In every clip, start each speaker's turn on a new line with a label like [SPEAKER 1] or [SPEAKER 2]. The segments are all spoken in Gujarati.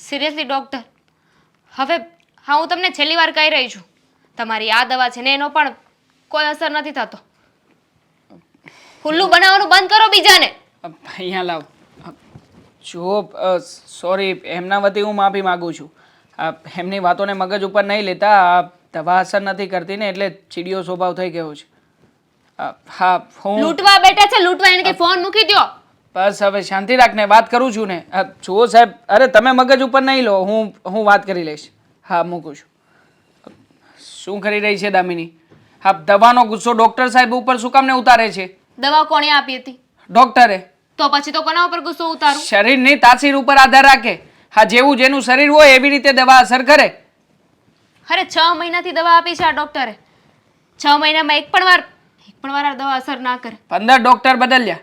[SPEAKER 1] સિરિયસલી ડૉક્ટર, હવે હા હું તમને છેલ્લી વાર કહી રહી છું, તમારી આ દવા છે ને એનો પણ કોઈ અસર નથી થતો. હુલ્લું બનાવવાનું બંધ કરો બીજાને.
[SPEAKER 2] અહીંયા લાવ. જો સોરી, એમના વતી હું માફી માગું છું. એમની વાતોને મગજ ઉપર નહીં લેતા. આ દવા અસર નથી કરતી ને એટલે ચીડિયો સ્વભાવ થઈ ગયો છે. હા, હું
[SPEAKER 1] લૂંટવા બેઠા છે, લૂંટવા, એને કે ફોન મૂકી દો.
[SPEAKER 2] બસ હવે શાંતિ રાખને, વાત કરું છું ને. જુઓ સાહેબ, અરે તમે મગજ ઉપર નહીં લો, હું વાત કરી લઈશ. હા, મૂકું છું. શું કરી રહી છે દામિની? હા, દવાનો ગુસ્સો ડોક્ટર સાહેબ ઉપર શું કામ ને ઉતારે છે?
[SPEAKER 1] દવા કોણે આપી હતી?
[SPEAKER 2] ડોક્ટરે.
[SPEAKER 1] તો પછી તો કોના ઉપર ગુસ્સો ઉતારું?
[SPEAKER 2] શરીરની તાસીર ઉપર આધાર રાખે. હા, જેવું જેનું શરીર હોય એવી રીતે દવા અસર કરે.
[SPEAKER 1] અરે 6 મહિનાથી દવા આપી છે આ ડોક્ટરે. 6 મહિનામાં એક પણ વાર આ દવા અસર ના કરે.
[SPEAKER 2] 15 ડોક્ટર બદલ્યા.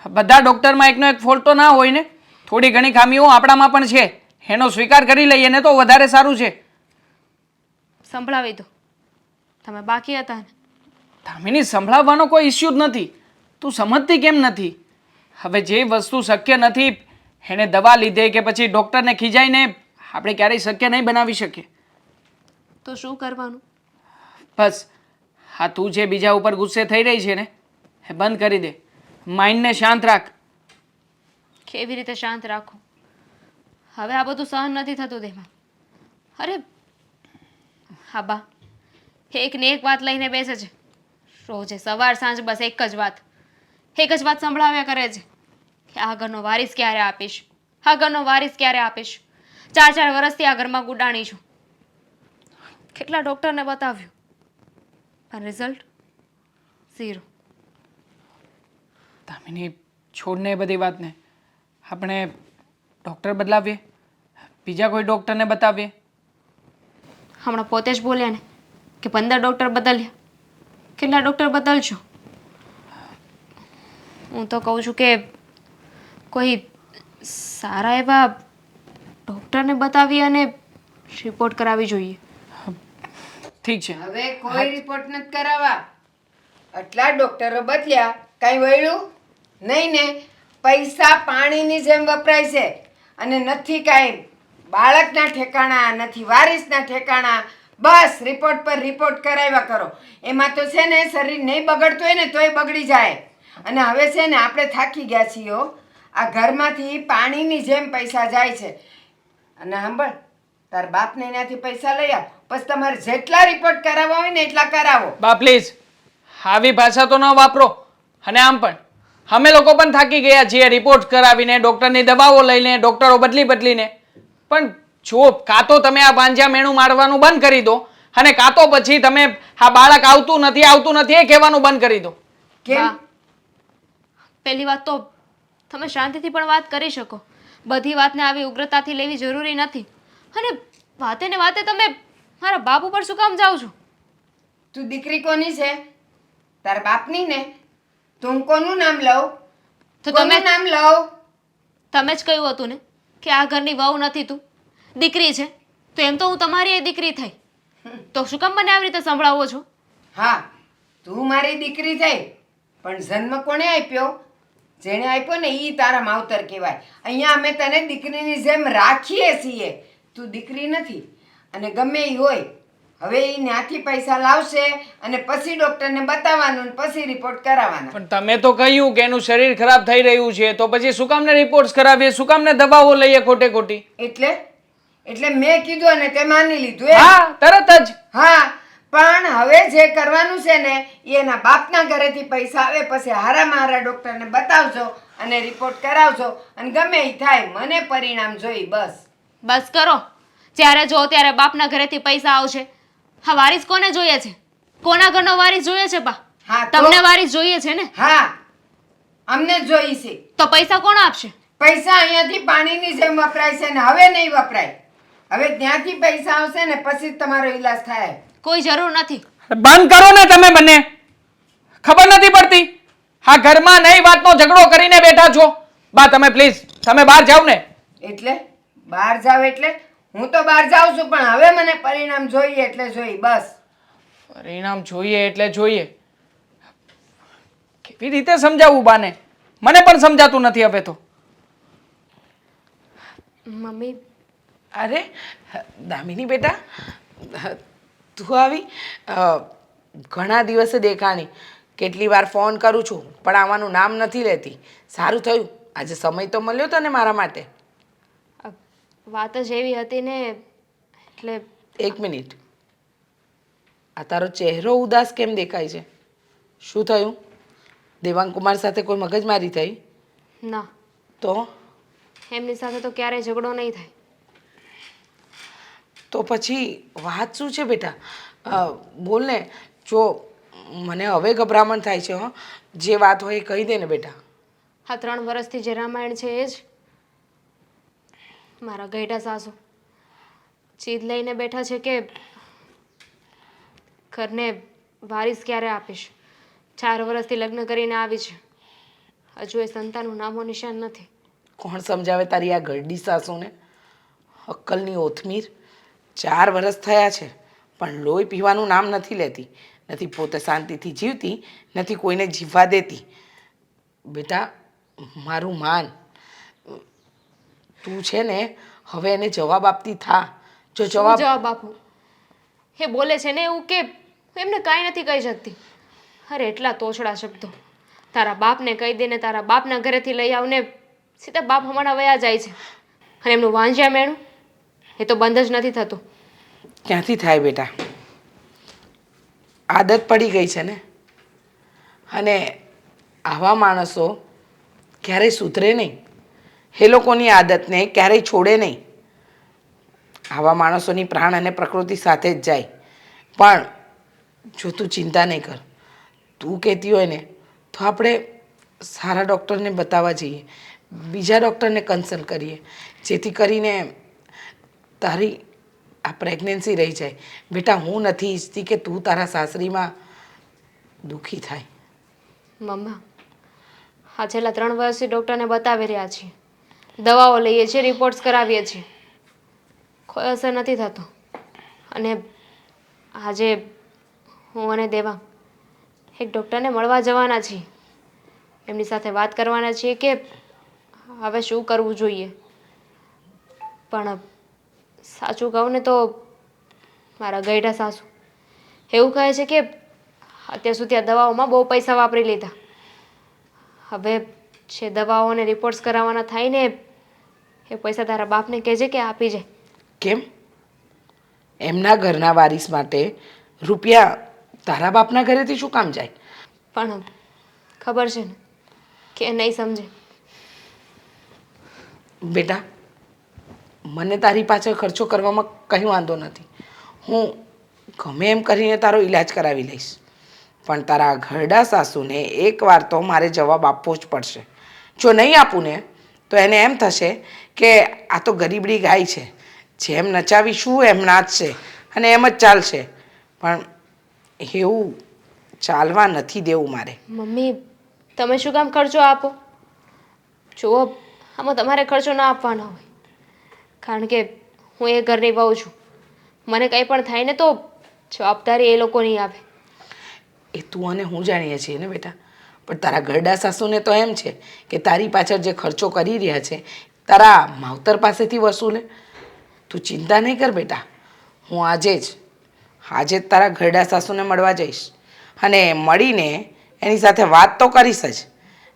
[SPEAKER 2] બધા ડોક્ટરમાં એકનો એક ફોલ્ટ તો ના હોય ને. થોડી ઘણી ખામીઓ આપણામાં પણ છે, એનો સ્વીકાર કરી લઈએ ને તો વધારે સારું છે.
[SPEAKER 1] સંભળાવી દો, તમે બાકી હતા ને.
[SPEAKER 2] દામિની, સંભળાવવાનો કોઈ ઇસ્યુ જ નથી. તું સમજતી કેમ નથી? હવે જે વસ્તુ શક્ય નથી એને દવા લીધે કે પછી ડોક્ટરને ખીજાઈને આપણે ક્યારેય શક્ય નહીં બનાવી શકીએ.
[SPEAKER 1] તો શું કરવાનું?
[SPEAKER 2] બસ હા, તું જે બીજા ઉપર ગુસ્સે થઈ રહી છે ને એ બંધ કરી દે. માઇન્ડને શાંત રાખ.
[SPEAKER 1] કેવી રીતે શાંત રાખો? હવે આ બધું સહન નથી થતું તેમાં. અરે હા બા, એક ને એક વાત લઈને બેસે છે રોજે, સવાર સાંજ બસ એક જ વાત સંભળાવ્યા કરે છે કે આ ઘરનો વારિસ ક્યારે આપીશ, આ ઘરનો વારિસ ક્યારે આપીશ. 4 વર્ષથી આ ઘરમાં ગુડાણી છું. કેટલા ડોક્ટરને બતાવ્યું પણ રિઝલ્ટ 0.
[SPEAKER 2] દામિની, છોડને એ બધી વાતને. આપણે ડૉક્ટર બદલાવીએ, બીજા કોઈ ડૉક્ટરને બતાવીએ.
[SPEAKER 1] હમણાં પોતે જ બોલ્યા ને કે 15 ડોક્ટર બદલ્યા. કેટલા ડોક્ટર બદલશો? હું તો કહું છું કે કોઈ સારા એવા ડોક્ટરને બતાવી અને રિપોર્ટ કરાવવી જોઈએ.
[SPEAKER 2] ઠીક છે.
[SPEAKER 3] હવે કોઈ રિપોર્ટ નથી કરાવવા. આટલા ડોક્ટરો બદલ્યા, કઈ વળ્યું નહીં ને. પૈસા પાણીની જેમ વપરાય છે અને નથી કાંઈ બાળકના ઠેકાણા, નથી વારિસના ઠેકાણા. બસ રિપોર્ટ પર રિપોર્ટ કરાવ્યા કરો. એમાં તો છે ને શરીર નહીં બગડતું હોય ને તોય બગડી જાય. અને હવે છે ને આપણે થાકી ગયા છીએ હો. આ ઘરમાંથી પાણીની જેમ પૈસા જાય છે. અને સાંભળ, તાર બાપને એનાથી પૈસા લઈ આવ, પછી તમારે જેટલા રિપોર્ટ કરાવવા હોય ને એટલા કરાવો.
[SPEAKER 2] બા પ્લીઝ, આવી ભાષા તો ન વાપરો. અને આમ પણ અમે લોકો પણ થાકી ગયા છીએ રિપોર્ટ કરાવીને, ડૉક્ટરની દવાઓ લઈને, ડૉક્ટરો બદલીને. પણ જો કાં તો તમે આ વાંઝા મેણું મારવાનું બંધ કરી દો અને કાં તો પછી તમે આ બાળક આવતું નથી એ કહેવાનું બંધ કરી દો.
[SPEAKER 3] કેમ?
[SPEAKER 1] પહેલી વાત તો તમે શાંતિથી પણ વાત કરી શકો. બધી વાતને આવી ઉગ્રતાથી લેવી જરૂરી નથી. અને વાતે ને વાતે તમે મારા બાપ ઉપર શું કામ જાઓ છો?
[SPEAKER 3] તું દીકરી કોની છે? તાર બાપની ને. તું કોનું નામ લઉં?
[SPEAKER 1] તો
[SPEAKER 3] કોનું નામ લઉં?
[SPEAKER 1] તમે જ કહ્યું હતું ને કે આ ઘરની વહુ નથી, તું દીકરી છે. તો એમ તો હું તમારી એ દીકરી થઈ, તો શું કામ મને આવી રીતે સંભળાવો છો?
[SPEAKER 3] હા, તું મારી દીકરી થઈ, પણ જન્મ કોણે આપ્યો? જેણે આપ્યો ને એ તારા માવતર કહેવાય. અહીંયા અમે તને દીકરીની જેમ રાખીએ છીએ. તું દીકરી નથી. અને ગમે એ હોય, હવે એ ત્યાંથી પૈસા લાવશે અને પછી ડૉક્ટરને બતાવવાનું, પછી રિપોર્ટ કરાવવાના.
[SPEAKER 2] પણ તમે તો કહ્યું કે એનું શરીર ખરાબ થઈ રહ્યું છે, તો પછી શું કામને રિપોર્ટ્સ કરાવીએ, શું કામને દવાઓ લઈએ ખોટે ખોટી?
[SPEAKER 3] એટલે મેં કીધું અને તે માની લીધું.
[SPEAKER 2] હા, તરત જ.
[SPEAKER 3] હા, પણ હવે જે કરવાનું છે ને એ એના બાપના ઘરેથી પૈસા આવે પછી હારામાં હારા ડૉક્ટરને બતાવજો અને રિપોર્ટ કરાવજો અને ગમે એ થાય મને પરિણામ જોઈ.
[SPEAKER 1] બસ કરો. જ્યારે જો ત્યારે બાપના ઘરેથી પૈસા આવશે. હા, વારિસ કોને જોઈએ છે? કોના ઘરનો વારિસ જોઈએ છે બા?
[SPEAKER 3] હા, તો
[SPEAKER 1] તમને વારિસ જોઈએ છે ને?
[SPEAKER 3] હા, અમને જ જોઈ છે.
[SPEAKER 1] તો પૈસા કોણ આપશે?
[SPEAKER 3] પૈસા અહીંયાથી પાણીની જેમ વપરાય છે ને હવે નહીં વપરાય. હવે ત્યાંથી પૈસા આવશે ને પછી જ તમારો ઈલાજ થાય.
[SPEAKER 1] કોઈ જરૂર નથી.
[SPEAKER 2] બંધ કરો ને તમે બંને. ખબર નથી પડતી? હા, ઘરમાં નહીં વાતનો ઝઘડો કરીને બેઠા છો. બા તમે પ્લીઝ, તમે બહાર જાઓ ને.
[SPEAKER 3] એટલે બહાર જાવ એટલે હું તો બહાર જાઉં છું, પણ હવે મને પરિણામ જોઈએ એટલે જોઈએ. બસ
[SPEAKER 2] પરિણામ જોઈએ એટલે જોઈએ. કેવી રીતે સમજાવવું બાને? મને પણ સમજાતું નથી હવે તો.
[SPEAKER 1] મમ્મી,
[SPEAKER 4] અરે દામિની બેટા, તું આવી? ઘણા દિવસે દેખાણી. કેટલી વાર ફોન કરું છું પણ આવવાનું નામ નથી લેતી. સારું થયું આજે સમય તો મળ્યો તને મારા માટે.
[SPEAKER 1] અ, વાત જ એવી હતી ને એટલે
[SPEAKER 4] એક મિનિટ, આ તારો ચહેરો ઉદાસ કેમ દેખાય છે? શું થયું? દેવાંગ કુમાર સાથે કોઈ મગજમારી થઈ?
[SPEAKER 1] ના,
[SPEAKER 4] તો
[SPEAKER 1] એમની સાથે તો ક્યારેય ઝઘડો નહીં થાય.
[SPEAKER 4] તો પછી વાત શું છે બેટા? બોલ ને. જો મને હવે ગભરામણ થાય છે. હં, જે વાત હોય એ કહી દે ને બેટા.
[SPEAKER 1] આ 3 વર્ષથી જે રામાયણ છે એ જ. મારા ગઈઢા સાસુ જીદ લઈને બેઠા છે કે ઘરને વારિસ ક્યારે આપીશ. 4 વર્ષથી લગ્ન કરીને આવી છે, હજુ એ સંતાનનું નામો નિશાન નથી.
[SPEAKER 4] કોણ સમજાવે તારી આ ગરડી સાસુને? અક્કલની ઓથમીર. 4 વર્ષ થયા છે પણ લોહી પીવાનું નામ નથી લેતી. નથી પોતે શાંતિથી જીવતી, નથી કોઈને જીવવા દેતી. બેટા મારું માન. તું છે ને હવે એને જવાબ આપતી થા. જો
[SPEAKER 1] શું
[SPEAKER 4] જવાબ
[SPEAKER 1] જવાબ આપું? એ બોલે છે ને એવું કે હું એમને કાંઈ નથી કહી શકતી. અરે એટલા તોછડા શબ્દો. તારા બાપને કહી દે ને તારા બાપના ઘરેથી લઈ આવને સીધા બાપ હમણાં વયા જાય છે. અને એમનું વાંજ્યા મેણું એ તો બંધ જ નથી થતું.
[SPEAKER 4] ક્યાંથી થાય બેટા? આદત પડી ગઈ છે ને. અને આવા માણસો ક્યારેય સુધરે નહીં. એ લોકોની આદતને ક્યારેય છોડે નહીં. આવા માણસોની પ્રાણ અને પ્રકૃતિ સાથે જ જાય. પણ જો તું ચિંતા નહીં કર, તું કહેતી હોય ને તો આપણે સારા ડૉક્ટરને બતાવવા જઈએ, બીજા ડૉક્ટરને કન્સલ્ટ કરીએ, જેથી કરીને તારી આ પ્રેગ્નન્સી રહી જાય. બેટા હું નથી ઈચ્છતી કે તું તારા સાસરીમાં દુઃખી થાય.
[SPEAKER 1] મમ્મા, આ છેલ્લા 3 વર્ષથી ડૉક્ટરને બતાવી રહ્યા છીએ, દવાઓ લઈએ છીએ, રિપોર્ટ્સ કરાવીએ છીએ, કોઈ અસર નથી થતો. અને આજે હું અને દેવાંગ એક ડૉક્ટરને મળવા જવાના છીએ. એમની સાથે વાત કરવાના છીએ કે હવે શું કરવું જોઈએ. પણ સાચું કહું ને તો મારા ગઈઢા સાસુ એવું કહે છે કે અત્યાર સુધી આ દવાઓમાં બહુ પૈસા વાપરી લીધા. હવે જે દવાઓ અને રિપોર્ટ્સ કરાવવાના થાય ને એ પૈસા તારા બાપને કહેજે કે આપી જાય.
[SPEAKER 4] કેમ? એમના ઘરના વારિસ માટે રૂપિયા તારા બાપના ઘરેથી શું કામ જાય?
[SPEAKER 1] પણ ખબર છે ને કે નહીં સમજે.
[SPEAKER 4] બેટા મને તારી પાછળ ખર્ચો કરવામાં કંઈ વાંધો નથી. હું ગમે એમ કરીને તારો ઈલાજ કરાવી લઈશ. પણ તારા ઘરડા સાસુને એકવાર તો મારે જવાબ આપવો જ પડશે. જો નહીં આપું ને તો એને એમ થશે કે આ તો ગરીબડી ગાય છે, જેમ નચાવીશું એમ નાચશે અને એમ જ ચાલશે. પણ એવું ચાલવા નથી દેવું મારે.
[SPEAKER 1] મમ્મી, તમે શું કામ ખર્ચો આપો? જુઓ, આમાં તમારે ખર્ચો ના આપવાનો હોય, કારણ કે હું એ ઘરની વહુ છું. મને કંઈ પણ થાય ને તો જવાબદારી એ લોકો નહીં આપે.
[SPEAKER 4] એ તું અને હું જાણીએ છીએ ને બેટા. પણ તારા ઘરડા સાસુને તો એમ છે કે તારી પાછળ જે ખર્ચો કરી રહ્યા છે તારા માવતર પાસેથી વસૂલે. તું ચિંતા નહીં કર બેટા. હું આજે જ તારા ઘરડા સાસુને મળવા જઈશ અને મળીને એની સાથે વાત તો કરીશ જ.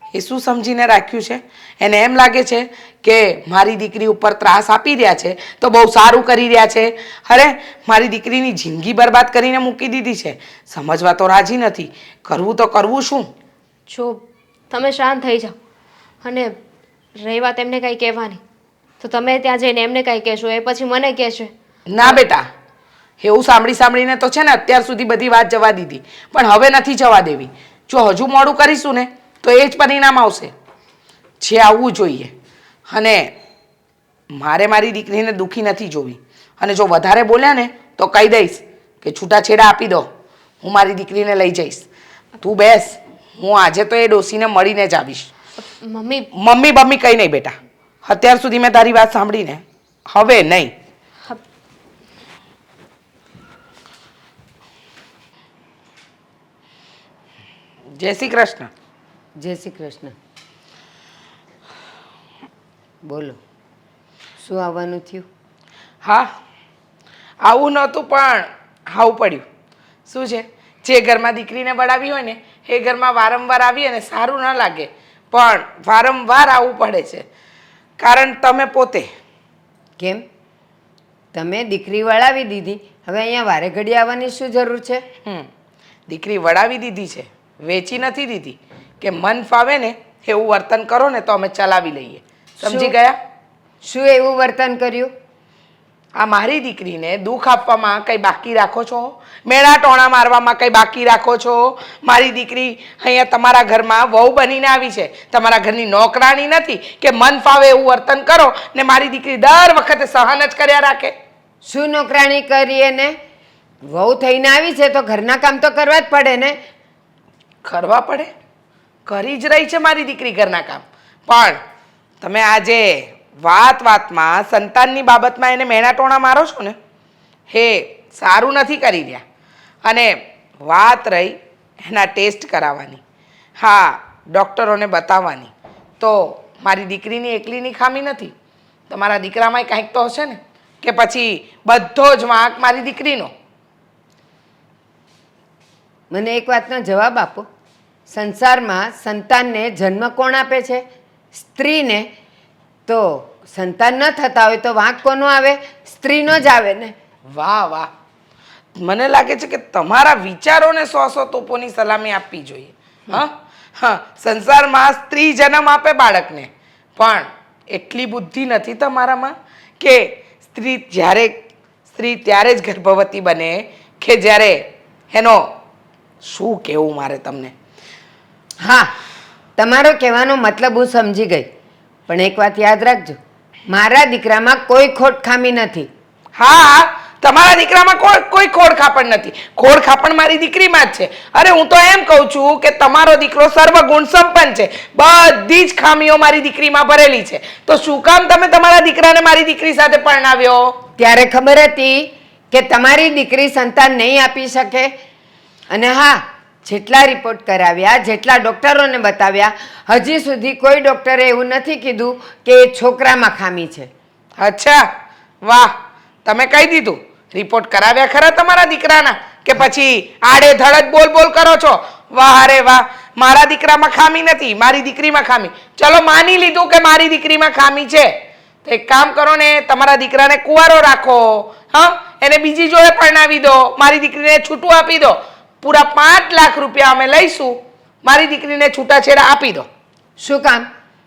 [SPEAKER 4] એ શું સમજીને રાખ્યું છે? એને એમ લાગે છે કે મારી દીકરી ઉપર ત્રાસ આપી રહ્યા છે તો બહુ સારું કરી રહ્યા છે. અરે મારી દીકરીની જિંદગી બરબાદ કરીને મૂકી દીધી છે. સમજવા તો રાજી નથી. કરવું તો કરવું શું?
[SPEAKER 1] જો તમે શાંત થઈ જાઓ. અને રહી વાત એમને કાંઈ કહેવાની તો તમે ત્યાં જઈને એમને કાંઈ કહેશો, એ પછી મને કહેશે.
[SPEAKER 4] ના બેટા, એવું સાંભળીને તો છે ને અત્યાર સુધી બધી વાત જવા દીધી, પણ હવે નથી જવા દેવી. જો હજુ મોડું કરીશું ને તો એ જ પરિણામ આવશે જે આવવું જોઈએ. અને મારે મારી દીકરીને દુઃખી નથી જોવી. અને જો વધારે બોલ્યા ને તો કહી દઈશ કે છૂટાછેડા આપી દો, હું મારી દીકરીને લઈ જઈશ. તું બેસ, હું આજે તો એ ડોસીને મળીને જ આવીશ.
[SPEAKER 1] મમ્મી,
[SPEAKER 4] મમ્મી બમ્મી કંઈ નહીં બેટા. અત્યાર સુધી મેં તારી વાત સાંભળીને, હવે નહીં. જય શ્રી કૃષ્ણ.
[SPEAKER 3] જય શ્રી કૃષ્ણ. બોલો, શું આવવાનું થયું?
[SPEAKER 4] હા, આવું નહોતું પણ આવું પડ્યું. શું છે, જે ઘરમાં દીકરીને બળાવી હોય ને એ ઘરમાં વારંવાર આવીએ ને સારું ન લાગે, પણ વારંવાર આવવું પડે છે. કારણ તમે પોતે.
[SPEAKER 3] કેમ તમે દીકરી વળાવી દીધી, હવે અહીંયા વારે ઘડી આવવાની શું જરૂર છે?
[SPEAKER 4] દીકરી વળાવી દીધી છે, વેચી નથી દીધી. કે મન ફાવે ને એવું વર્તન કરો ને તો અમે ચલાવી લઈએ. સમજી
[SPEAKER 3] શું?
[SPEAKER 4] ગયા?
[SPEAKER 3] શું એવું વર્તન કર્યું?
[SPEAKER 4] આ મારી દીકરીને દુઃખ આપવામાં કંઈ બાકી રાખો છો? મેળા ટોણા મારવામાં કંઈ બાકી રાખો છો? મારી દીકરી અહીંયા તમારા ઘરમાં વહુ બનીને આવી છે, તમારા ઘરની નોકરાણી નથી કે મન ફાવે એવું વર્તન કરો ને મારી દીકરી દર વખતે સહન જ કર્યા રાખે.
[SPEAKER 3] શું નોકરાણી કરી એને? વહુ થઈને આવી છે તો ઘરના કામ તો કરવા જ પડે ને.
[SPEAKER 4] કરવા પડે? કરી જ રહી છે મારી દીકરી ઘરના કામ. પણ તમે આજે વાતમાં સંતાનની બાબતમાં એને મેણા ટોણા મારો છો ને, હે સારું નથી કરી રહ્યા. અને વાત રહી એના ટેસ્ટ કરાવવાની, હા ડૉક્ટરોને બતાવવાની, તો મારી દીકરીની એકલીની ખામી નથી, તમારા દીકરામાંય કાંઈક તો હશે ને? કે પછી બધો જ વાંક મારી દીકરીનો?
[SPEAKER 3] મને એક વાતનો જવાબ આપો. સંસારમાં સંતાનને જન્મ કોણ આપે છે? સ્ત્રીને. તો સંતાન ન થતા હોય તો વાંક કોનો આવે? સ્ત્રીનો જ આવે ને.
[SPEAKER 4] વાહ વાહ, મને લાગે છે કે તમારા વિચારોને 100 તોપોની સલામી આપવી જોઈએ. હા હા, સંસારમાં સ્ત્રી જન્મ આપે બાળકને, પણ એટલી બુદ્ધિ નથી તમારામાં કે સ્ત્રી ત્યારે જ ગર્ભવતી બને કે જ્યારે એનો શું કહેવું મારે તમને.
[SPEAKER 3] હા, તમારો કહેવાનો મતલબ હું સમજી ગઈ, પણ એક વાત યાદ રાખજો, મારા દીકરામાં કોઈ ખોટ ખામી નથી.
[SPEAKER 4] હા, તમારા દીકરામાં કોઈ ખોડ ખાપણ નથી. ખોડ ખાપણ મારી દીકરીમાં જ છે. અરે હું તો એમ કહું છું કે તમારો દીકરો સર્વગુણ સંપન્ન છે, બધી જ ખામીઓ મારી દીકરીમાં ભરેલી છે. તો શું કામ તમે તમારા દીકરાને મારી દીકરી સાથે પરણાવ્યો?
[SPEAKER 3] ત્યારે ખબર હતી કે તમારી દીકરી સંતાન નહીં આપી શકે. અને હા, જેટલા રિપોર્ટ કરાવ્યા, જેટલા ડૉક્ટરોને બતાવ્યા, હજી સુધી કોઈ ડૉક્ટરે એવું નથી કીધું કે એ છોકરામાં ખામી છે.
[SPEAKER 4] અચ્છા, વાહ, તમે કહી દીધું. રિપોર્ટ કરાવ્યા ખરા તમારા દીકરાના કે પછી આડેધડ જ બોલ કરો છો? વાહ રે વાહ, મારા દીકરામાં ખામી નથી, મારી દીકરીમાં ખામી. ચલો માની લીધું કે મારી દીકરીમાં ખામી છે, તો એક કામ કરો ને, તમારા દીકરાને કુંવારો રાખો. હા, એને બીજી જોડે પરણાવી દો, મારી દીકરીને છૂટું આપી દો. પૂરા 5 લાખ રૂપિયા અમે લઈશું, મારી દીકરીને છૂટાછેડા આપી દો.
[SPEAKER 3] શું કામ?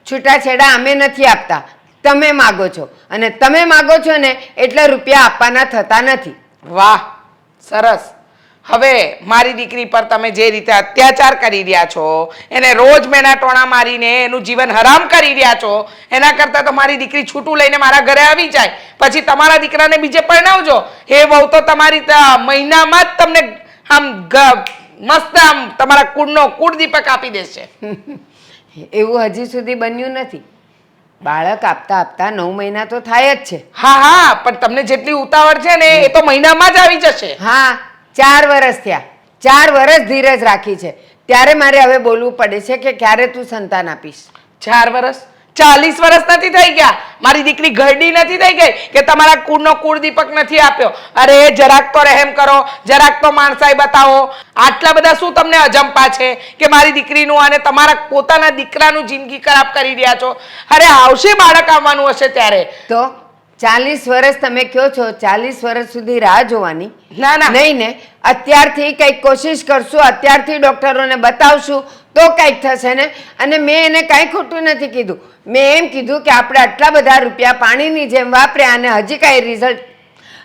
[SPEAKER 3] છૂટાછેડા અમે નથી આપતા, તમે માગો છો, અને તમે માગો છો ને એટલે રૂપિયા આપવાના થતા નથી.
[SPEAKER 4] વાહ, સરસ. હવે મારી દીકરી પર તમે જે રીતે અત્યાચાર કરી રહ્યા છો, એને રોજ મેણા ટોણા મારીને એનું જીવન હરામ કરી રહ્યા છો, એના કરતાં તો મારી દીકરી છૂટું લઈને મારા ઘરે આવી જાય, પછી તમારા દીકરાને બીજે પરણાવજો. એ બહુ તો તમારી મહિનામાં જ તમને આમ મસ્ત આમ તમારા કુળનો કુળદીપક આપી દેશે.
[SPEAKER 3] એવું હજી સુધી બન્યું નથી. બાળક આપતા આપતા 9 મહિના તો થાય જ છે.
[SPEAKER 4] હા હા, પણ તમને જેટલી ઉતાવળ છે ને એ તો મહિનામાં જ આવી જશે.
[SPEAKER 3] હા, 4 વર્ષ થયા, 4 વર્ષ ધીરજ રાખી છે, ત્યારે મારે હવે બોલવું પડે છે કે ક્યારે તું સંતાન આપીશ.
[SPEAKER 4] 4 વર્ષ? 40 વર્ષ નથી થઈ ગયા. મારી દીકરી ઘરડી નથી થઈ ગઈ કે તમારા કુળનો કુળદીપક નથી આપ્યો. અરે જરાક તો રહેમ કરો, જરાક તો માણસાઈ બતાવો. આટલા બધા શું તમને અજંપા છે કે મારી દીકરીનું અને તમારા પોતાના દીકરાનું જિંદગી ખરાબ કરી રહ્યા છો? અરે આવશે બાળક આવવાનું હશે ત્યારે.
[SPEAKER 3] તો 40 વર્ષ તમે કહો છો, 40 વર્ષ સુધી રાહ જોવાની?
[SPEAKER 4] ના ના,
[SPEAKER 3] નહીં ને, અત્યારથી કંઈક કોશિશ કરશું, અત્યારથી ડૉક્ટરોને બતાવશું તો કંઈક થશે ને. અને મેં એને કાંઈ ખોટું નથી કીધું. મેં એમ કીધું કે આપણે આટલા બધા રૂપિયા પાણીની જેમ વાપર્યા અને હજી કાંઈ રિઝલ્ટ,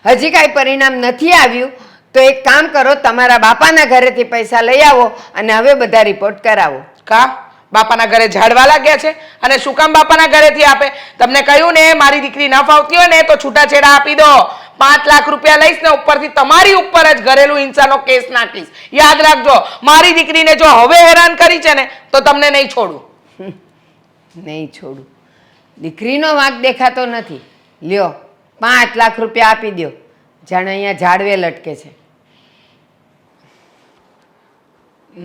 [SPEAKER 3] હજી કાંઈ પરિણામ નથી આવ્યું, તો એક કામ કરો, તમારા બાપાના ઘરેથી પૈસા લઈ આવો અને હવે બધા રિપોર્ટ કરાવો.
[SPEAKER 4] કા બાપાના ઘરે ઝાડવા લાગ્યા છે? અને શું કામ બાપાના ઘરેથી આપે? તમને કહ્યું ને મારી દીકરી ન ફાવતી હોય ને તો છૂટાછેડા આપી દો. 5 લાખ રૂપિયા લઈશ ને ઉપરથી તમારી ઉપર જ ઘરેલું હિંસાનો કેસ નાખીશ. યાદ રાખજો, મારી દીકરીને જો હવે હેરાન કરી છે ને તો તમને નહીં છોડું.
[SPEAKER 3] નહીં છોડું. દીકરીનો વાંક દેખાતો નથી. લ્યો, 5 લાખ રૂપિયા આપી દો, જાણે અહીંયા ઝાડવે લટકે છે.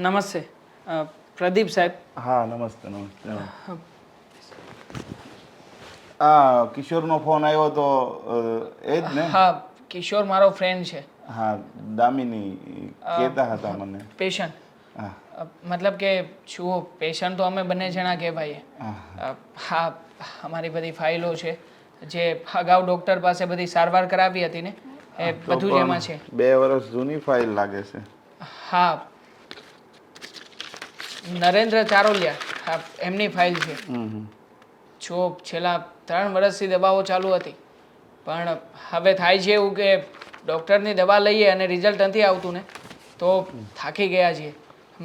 [SPEAKER 2] નમસ્તે પ્રદીપ સાહેબ.
[SPEAKER 5] હા, નમસ્તે નમસ્તે. આ કિશોરનો ફોન આવ્યો તો એ જ ને?
[SPEAKER 2] હા, કિશોર મારો ફ્રેન્ડ છે.
[SPEAKER 5] હા, દામિની કહેતા હતા મને.
[SPEAKER 2] પેશન્ટ.
[SPEAKER 5] હા
[SPEAKER 2] મતલબ કે જુઓ, પેશન્ટ તો અમે બંને જણા કહેવાઈએ.
[SPEAKER 5] હા.
[SPEAKER 2] હા, અમારી બધી ફાઇલો છે જે અગાઉ ડૉક્ટર પાસે બધી સારવાર કરાવી હતી ને, એ
[SPEAKER 5] તો
[SPEAKER 2] બધું જ એમાં છે.
[SPEAKER 5] 2 વર્ષ જૂની ફાઇલ લાગે છે.
[SPEAKER 2] હા, નરેન્દ્ર ચારોલિયા, હા એમની ફાઇલ છે.
[SPEAKER 5] હમ.
[SPEAKER 2] જો છેલ્લા 3 વર્ષથી દવાઓ ચાલુ હતી, પણ હવે થાય છે એવું કે ડૉક્ટરની દવા લઈએ અને રિઝલ્ટ નથી આવતું ને, તો થાકી ગયા છીએ.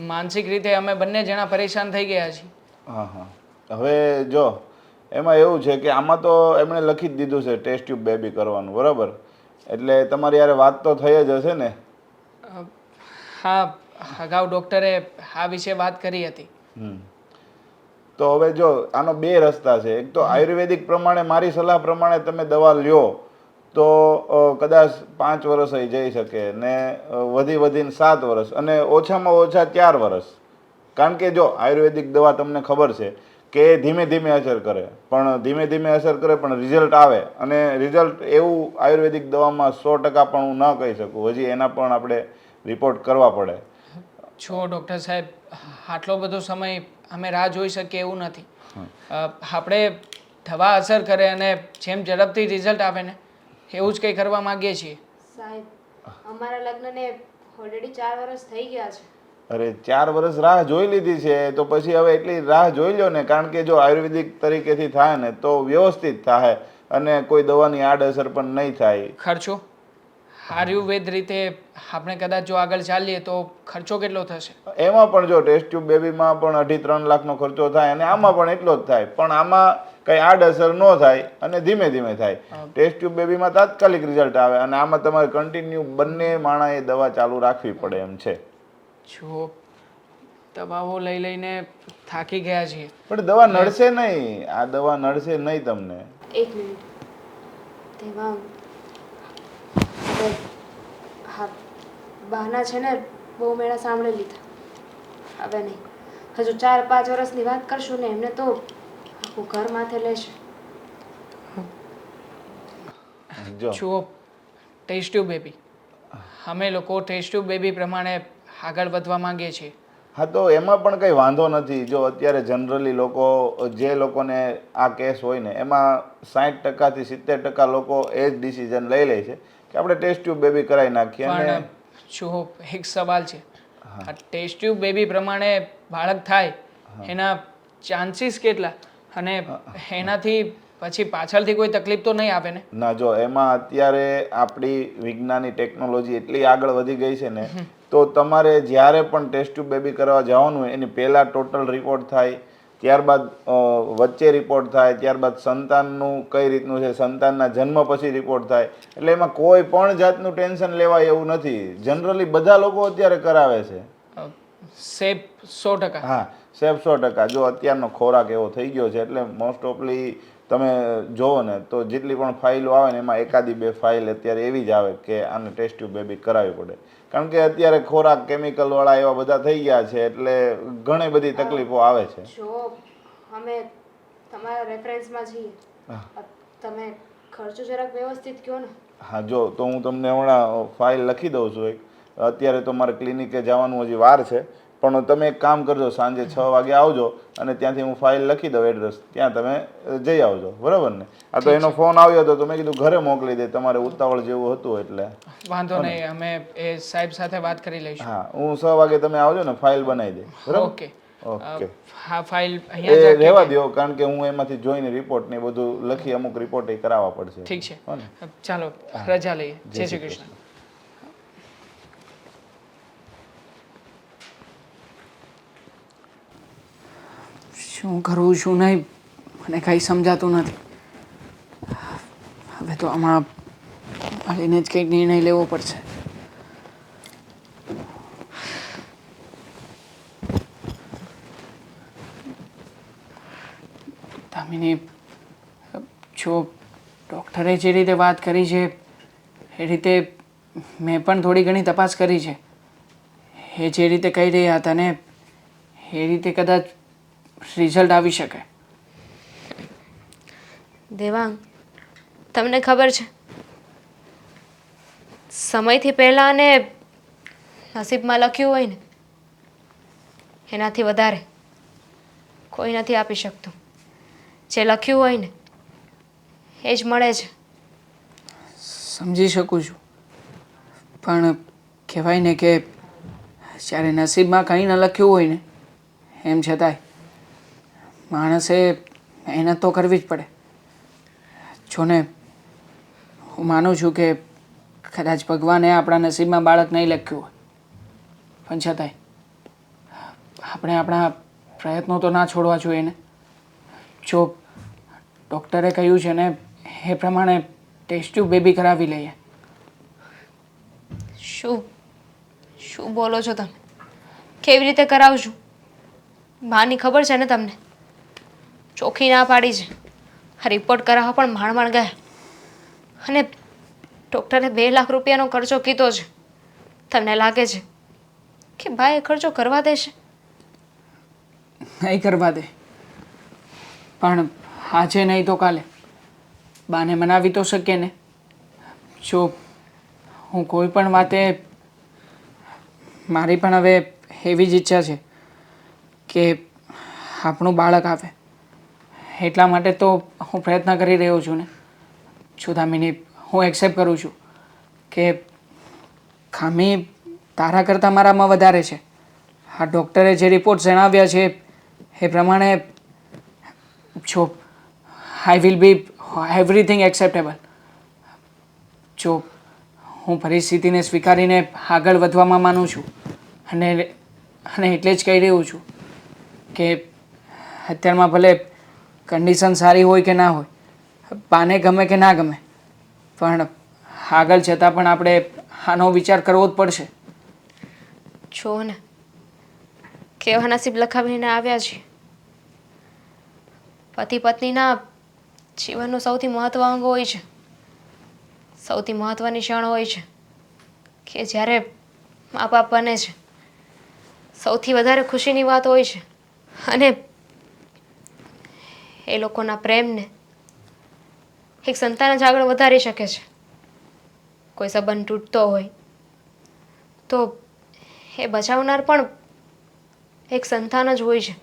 [SPEAKER 2] માનસિક રીતે અમે બંને જણા પરેશાન થઈ ગયા છીએ.
[SPEAKER 5] હા હા. હવે જો એમાં એવું છે કે આમાં તો એમણે લખી જ દીધું છે ટેસ્ટ ટ્યુબ બેબી કરવાનું, બરાબર? એટલે તમારી યારે વાત તો થઈ જ હશે ને?
[SPEAKER 2] હા, અગાઉ ડૉક્ટરે આ વિશે વાત કરી હતી.
[SPEAKER 5] હમ. તો હવે જો આનો 2 રસ્તા છે. એક તો આયુર્વેદિક પ્રમાણે, મારી સલાહ પ્રમાણે તમે દવા લ્યો તો કદાચ 5 વર્ષ જઈ શકે ને, વધીને 7 વર્ષ અને ઓછામાં ઓછા 4 વર્ષ. કારણ કે જો આયુર્વેદિક દવા તમને ખબર છે કે ધીમે ધીમે અસર કરે, પણ ધીમે ધીમે અસર કરે પણ રિઝલ્ટ આવે. અને રિઝલ્ટ એવું આયુર્વેદિક દવામાં 100% પણ હું ન કહી શકું, હજી એના પણ આપણે રિપોર્ટ કરવા પડે.
[SPEAKER 2] જો ડૉક્ટર સાહેબ, આટલો બધો સમય અમે રાહ જોઈ શકીએ એવું નથી. આપણે દવા અસર કરે અને જેમ ઝડપથી રિઝલ્ટ આવે ને એવું જ કંઈ કરવા માગીએ છીએ.
[SPEAKER 1] સાહેબ, અમારા લગ્નને ઓલરેડી 4 વર્ષ થઈ ગયા છે.
[SPEAKER 5] અરે 4 વર્ષ રાહ જોઈ લીધી છે તો પછી હવે એટલી રાહ જોઈ લો ને. કારણ કે જો આયુર્વેદિક તરીકેથી થાય ને તો વ્યવસ્થિત થાય અને કોઈ દવાની આડઅસર પણ નહીં થાય.
[SPEAKER 2] ખર્ચો આયુર્વેદ રીતે આપણે કદાચ જો આગળ ચાલીએ તો ખર્ચો કેટલો થશે?
[SPEAKER 5] એમાં પણ જો ટેસ્ટ ટ્યુબ બેબીમાં પણ 2.5-3 લાખનો ખર્ચો થાય અને આમાં પણ એટલો જ થાય. પણ આમાં કંઈ આડઅસર ન થાય અને ધીમે ધીમે થાય. ટેસ્ટ ટ્યુબ બેબીમાં તાત્કાલિક રિઝલ્ટ આવે અને આમાં તમારે કન્ટિન્યુ બંને માણાએ દવા ચાલુ રાખવી પડે એમ છે.
[SPEAKER 2] જો દવાઓ લઈને થાકી ગયા છીએ.
[SPEAKER 5] પણ દવા નડશે નહીં, આ દવા નડશે નહીં તમને.
[SPEAKER 1] એક મિનિટ. તેમાં હવે હા, બહાના છે ને બહુ મેળા સાંભળી લીધા. હવે નહીં, હજુ 4-5 વર્ષની વાત કરશું ને એમને તો આખું ઘર માથે લેશે.
[SPEAKER 5] જો
[SPEAKER 2] જુઓ, ટેસ્ટ ટ્યુબ બેબી, અમે લોકો ટેસ્ટ ટ્યુબ બેબી પ્રમાણે આગળ વધવા માંગીએ છીએ.
[SPEAKER 5] હા, તો એમાં પણ કંઈ વાંધો નથી. જો અત્યારે જનરલી લોકો, જે લોકોને આ કેસ હોય ને એમાં 60%થી 70% લોકો એ જ ડિસિઝન લઈ લે છે કે આપણે ટેસ્ટ ટ્યુબ બેબી કરાવી નાખીએ.
[SPEAKER 2] પણ
[SPEAKER 5] અને
[SPEAKER 2] જુઓ, એક સવાલ છે. આ ટેસ્ટ ટ્યુબ બેબી પ્રમાણે બાળક થાય એના ચાન્સીસ કેટલા, અને એનાથી પછી પાછળથી કોઈ તકલીફ તો નહીં આવે ને?
[SPEAKER 5] ના, જો એમાં અત્યારે આપણી વિજ્ઞાનની ટેકનોલોજી એટલી આગળ વધી ગઈ છે ને, તો તમારે જ્યારે પણ ટેસ્ટ ટ્યુબ બેબી કરવા જવાનું હોય એની પહેલાં ટોટલ રિપોર્ટ થાય, ત્યારબાદ વચ્ચે રિપોર્ટ થાય, ત્યારબાદ સંતાનનું કઈ રીતનું છે, સંતાનના જન્મ પછી રિપોર્ટ થાય. એટલે એમાં કોઈ પણ જાતનું ટેન્શન લેવાય એવું નથી. જનરલી બધા લોકો અત્યારે કરાવે છે.
[SPEAKER 2] સેફ 100%.
[SPEAKER 5] હા, સેફ 100%. જો અત્યારનો ખોરાક એવો થઈ ગયો છે એટલે મોસ્ટ ઓફલી તમે જોવો ને તો જેટલી પણ ફાઇલો આવે ને એમાં 1-2 ફાઇલ અત્યારે એવી જ આવે કે આને ટેસ્ટ ટ્યુબ બેબી કરાવવી પડે. કારણ કે અત્યારે ખોરાક કેમિકલવાળા એવા બધા થઈ ગયા છે એટલે ઘણી બધી તકલીફો આવે છે.
[SPEAKER 1] જો અમે તમારા રેફરન્સમાં છીએ, તમે ખર્ચો જરાક વ્યવસ્થિત કહો ને.
[SPEAKER 5] હા, જો તો હું તમને હમણાં ફાઇલ લખી દઉં છું એક. અત્યારે તો મારે ક્લિનિકે જવાનું હજી વાર છે, પણ તમે એક કામ કરજો, સાંજે 6 વાગે આવજો અને ત્યાંથી હું ફાઇલ લખી દઉં એડ્રેસ, ત્યાં તમે જઈ આવજો, બરાબર ને? આ તો એનો ફોન આવ્યો હતો તો મેં કીધું ઘરે મોકલી દે, તમારે ઉતાવળ જેવું હતું એટલે.
[SPEAKER 2] વાંધો નહીં, અમે એ સાહેબ સાથે વાત કરી લઈશું.
[SPEAKER 5] હા, હું 6 વાગે તમે આવજો ને, ફાઇલ બનાવી દે, બરાબર?
[SPEAKER 2] ઓકે.
[SPEAKER 5] ઓકે.
[SPEAKER 2] હા, ફાઇલ અહીંયા જ
[SPEAKER 5] એ
[SPEAKER 2] રાખી
[SPEAKER 5] રહેવા
[SPEAKER 2] દે.
[SPEAKER 5] દો, કારણ કે હું એમાંથી જોઈને રિપોર્ટ ને એ બધું લખી અમુક રિપોર્ટ એ કરાવવા પડશે.
[SPEAKER 2] ઠીક છે,
[SPEAKER 5] હો ને?
[SPEAKER 2] ચાલો રજા લઈએ. જય શ્રી કૃષ્ણ. શું કરવું શું નહીં મને કંઈ સમજાતું નથી. હવે તો આમાં મળીને જ કંઈક નિર્ણય લેવો પડશે. દામિની, જો ડૉક્ટરે જે રીતે વાત કરી છે એ રીતે મેં પણ થોડી ઘણી તપાસ કરી છે. એ જે રીતે કહી રહ્યા હતા ને એ રીતે કદાચ રિઝલ્ટ આવી શકે.
[SPEAKER 1] દેવાંગ, તમને ખબર છે સમયથી પહેલાં ને નસીબમાં લખ્યું હોય ને એનાથી વધારે કોઈ નથી આપી શકતું. જે લખ્યું હોય ને એ જ મળે છે.
[SPEAKER 2] સમજી શકું છું, પણ કહેવાય ને કે જ્યારે નસીબમાં કંઈ ન લખ્યું હોય ને એમ છતાંય માણસે મહેનત તો કરવી જ પડે. જો ને હું માનું છું કે કદાચ ભગવાને આપણા નસીબમાં બાળક નહીં લખ્યું હોય, પણ છતાંય આપણે આપણા પ્રયત્નો તો ના છોડવા જોઈએ ને. જો ડૉક્ટરે કહ્યું છે ને એ પ્રમાણે ટેસ્ટ ટ્યુબ બેબી કરાવી લઈએ.
[SPEAKER 1] શું શું બોલો છો તમે? કેવી રીતે કરાવશું? માની ખબર છે ને તમને? ચોખ્ખી ના પાડી છે. આ રિપોર્ટ કરાવવા પણ માંડ ગયા. અને ડૉક્ટરે 2 લાખ રૂપિયાનો ખર્ચો કીધો છે. તમને લાગે છે કે ભાઈ એ ખર્ચો કરવા દેશે?
[SPEAKER 2] નહીં કરવા દે, પણ આજે નહીં તો કાલે બાને મનાવી તો શકીએ ને. જો હું કોઈ પણ વાતે, મારી પણ હવે એવી જ ઈચ્છા છે કે આપણું બાળક આવે, એટલા માટે તો હું પ્રયત્ન કરી રહ્યો છું ને. જો દામિની, હું એક્સેપ્ટ કરું છું કે ખામી તારા કરતાં મારામાં વધારે છે. આ ડૉક્ટરે જે રિપોર્ટ જણાવ્યા છે એ પ્રમાણે જો I will be everything acceptable. જો હું પરિસ્થિતિને સ્વીકારીને આગળ વધવામાં માનું છું અને એટલે જ કહી રહ્યો છું કે અત્યારમાં ભલે કન્ડિશન સારી હોય કે ના હોય, બાને ગમે કે ના ગમે, પણ આગળ જતાં પણ આપણે આનો વિચાર કરવો જ પડશે.
[SPEAKER 1] જો ને કેવા નસીબ લખાવીને આવ્યા છીએ. પતિ પત્નીના જીવનનો સૌથી મહત્વ અંગ હોય છે. સૌથી મહત્વની ક્ષણ હોય છે કે જ્યારે મા બાપ બને છે. સૌથી વધારે ખુશીની વાત હોય છે. અને એ લોકોના પ્રેમને એક સંતાન જ આગળ વધારી શકે છે. કોઈ સંબંધ તૂટતો હોય તો એ બચાવનાર પણ એક સંતાન જ હોય છે.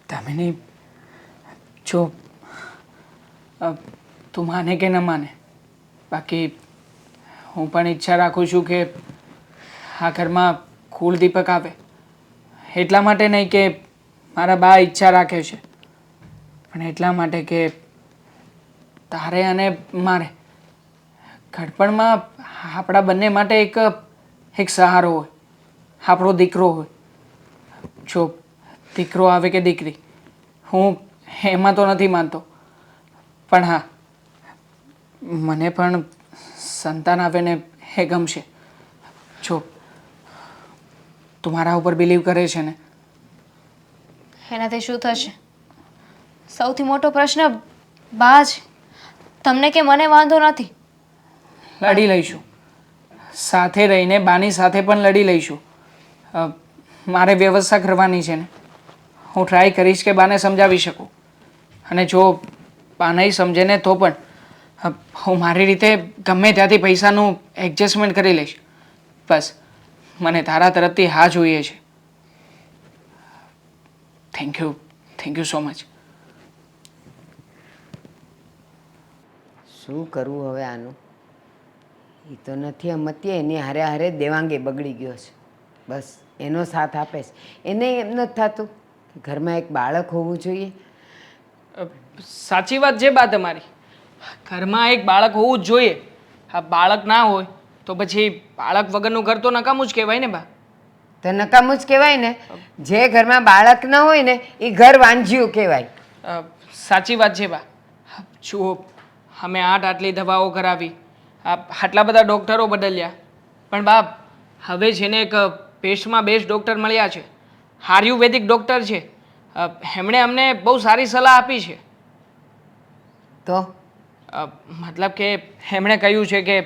[SPEAKER 2] દામિની, જો તું માને કે ન માને, બાકી હું પણ ઈચ્છા રાખું છું કે આ ઘરમાં કુળ દીપક આવે. એટલા માટે નહીં કે મારા બા ઈચ્છા રાખે છે, પણ એટલા માટે કે તારે અને મારે ઘડપણમાં આપણા બંને માટે એક સહારો હોય, આપણો દીકરો હોય. જો દીકરો આવે કે દીકરી, હું એમાં તો નથી માનતો, પણ હા, મને પણ સંતાન આવે ને એ ગમશે. જો તું મારા ઉપર બિલીવ કરે છે ને?
[SPEAKER 1] એનાથી શું થશે? સૌથી મોટો પ્રશ્ન બા જ. તમને કે મને વાંધો નથી.
[SPEAKER 2] લડી લઈશું, સાથે રહીને બાની સાથે પણ લડી લઈશું. મારે વ્યવસ્થા કરવાની છે ને. હું ટ્રાય કરીશ કે બાને સમજાવી શકું, અને જો બા નહીં સમજે ને તો પણ હું મારી રીતે ગમે ત્યાંથી પૈસાનું એડજસ્ટમેન્ટ કરી લઈશ. બસ મને તારા તરફથી હા જોઈએ છે. Thank you so much.
[SPEAKER 3] શું કરવું હવે આનું? એ તો નથી અમત્ય, એની હારે હારે દેવાંગે બગડી ગયો છે. બસ એનો સાથ આપે છે. એને એમ નથી થતું કે ઘરમાં એક બાળક હોવું જોઈએ.
[SPEAKER 2] સાચી વાત છે બા તમારી. ઘરમાં એક બાળક હોવું જ જોઈએ. આ બાળક ના હોય તો પછી બાળક વગરનું ઘર તો નકામું જ કહેવાય ને બા.
[SPEAKER 3] તો નકામું જ કહેવાય ને. જે ઘરમાં બાળક ન હોય ને એ ઘર વાંજ્યું કહેવાય.
[SPEAKER 2] સાચી વાત છે બા. જુઓ, અમે આટલી દવાઓ કરાવી, આટલા બધા ડૉક્ટરો બદલ્યા, પણ બા હવે છે ને એક બેસ્ટમાં બેસ્ટ ડૉક્ટર મળ્યા છે. આયુર્વેદિક ડૉક્ટર છે. એમણે અમને બહુ સારી સલાહ આપી છે.
[SPEAKER 3] તો
[SPEAKER 2] મતલબ કે એમણે કહ્યું છે કે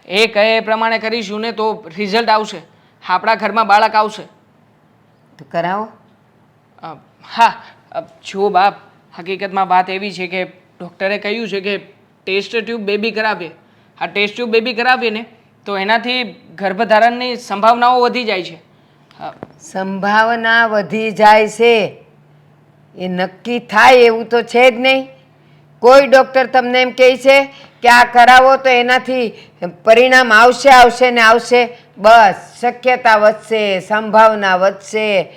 [SPEAKER 2] એ કહે એ પ્રમાણે કરીશું ને તો રિઝલ્ટ આવશે, આપણા ઘરમાં બાળક આવશે.
[SPEAKER 3] તો કરાવો.
[SPEAKER 2] હા, જુઓ બાપ, હકીકતમાં વાત એવી છે કે ડૉક્ટરે કહ્યું છે કે ટેસ્ટ ટ્યુબ બેબી કરાવીએ. આ ટેસ્ટ ટ્યુબ બેબી કરાવીએ ને તો એનાથી ગર્ભધારણની સંભાવનાઓ વધી જાય છે.
[SPEAKER 3] સંભાવના વધી જાય છે એ નક્કી થાય એવું તો છે જ નહીં. કોઈ ડૉક્ટર તમને એમ કહે છે કે આ કરાવો તો એનાથી પરિણામ આવશે ને આવશે. બસ શક્યતા વધશે, સંભાવના વધશે,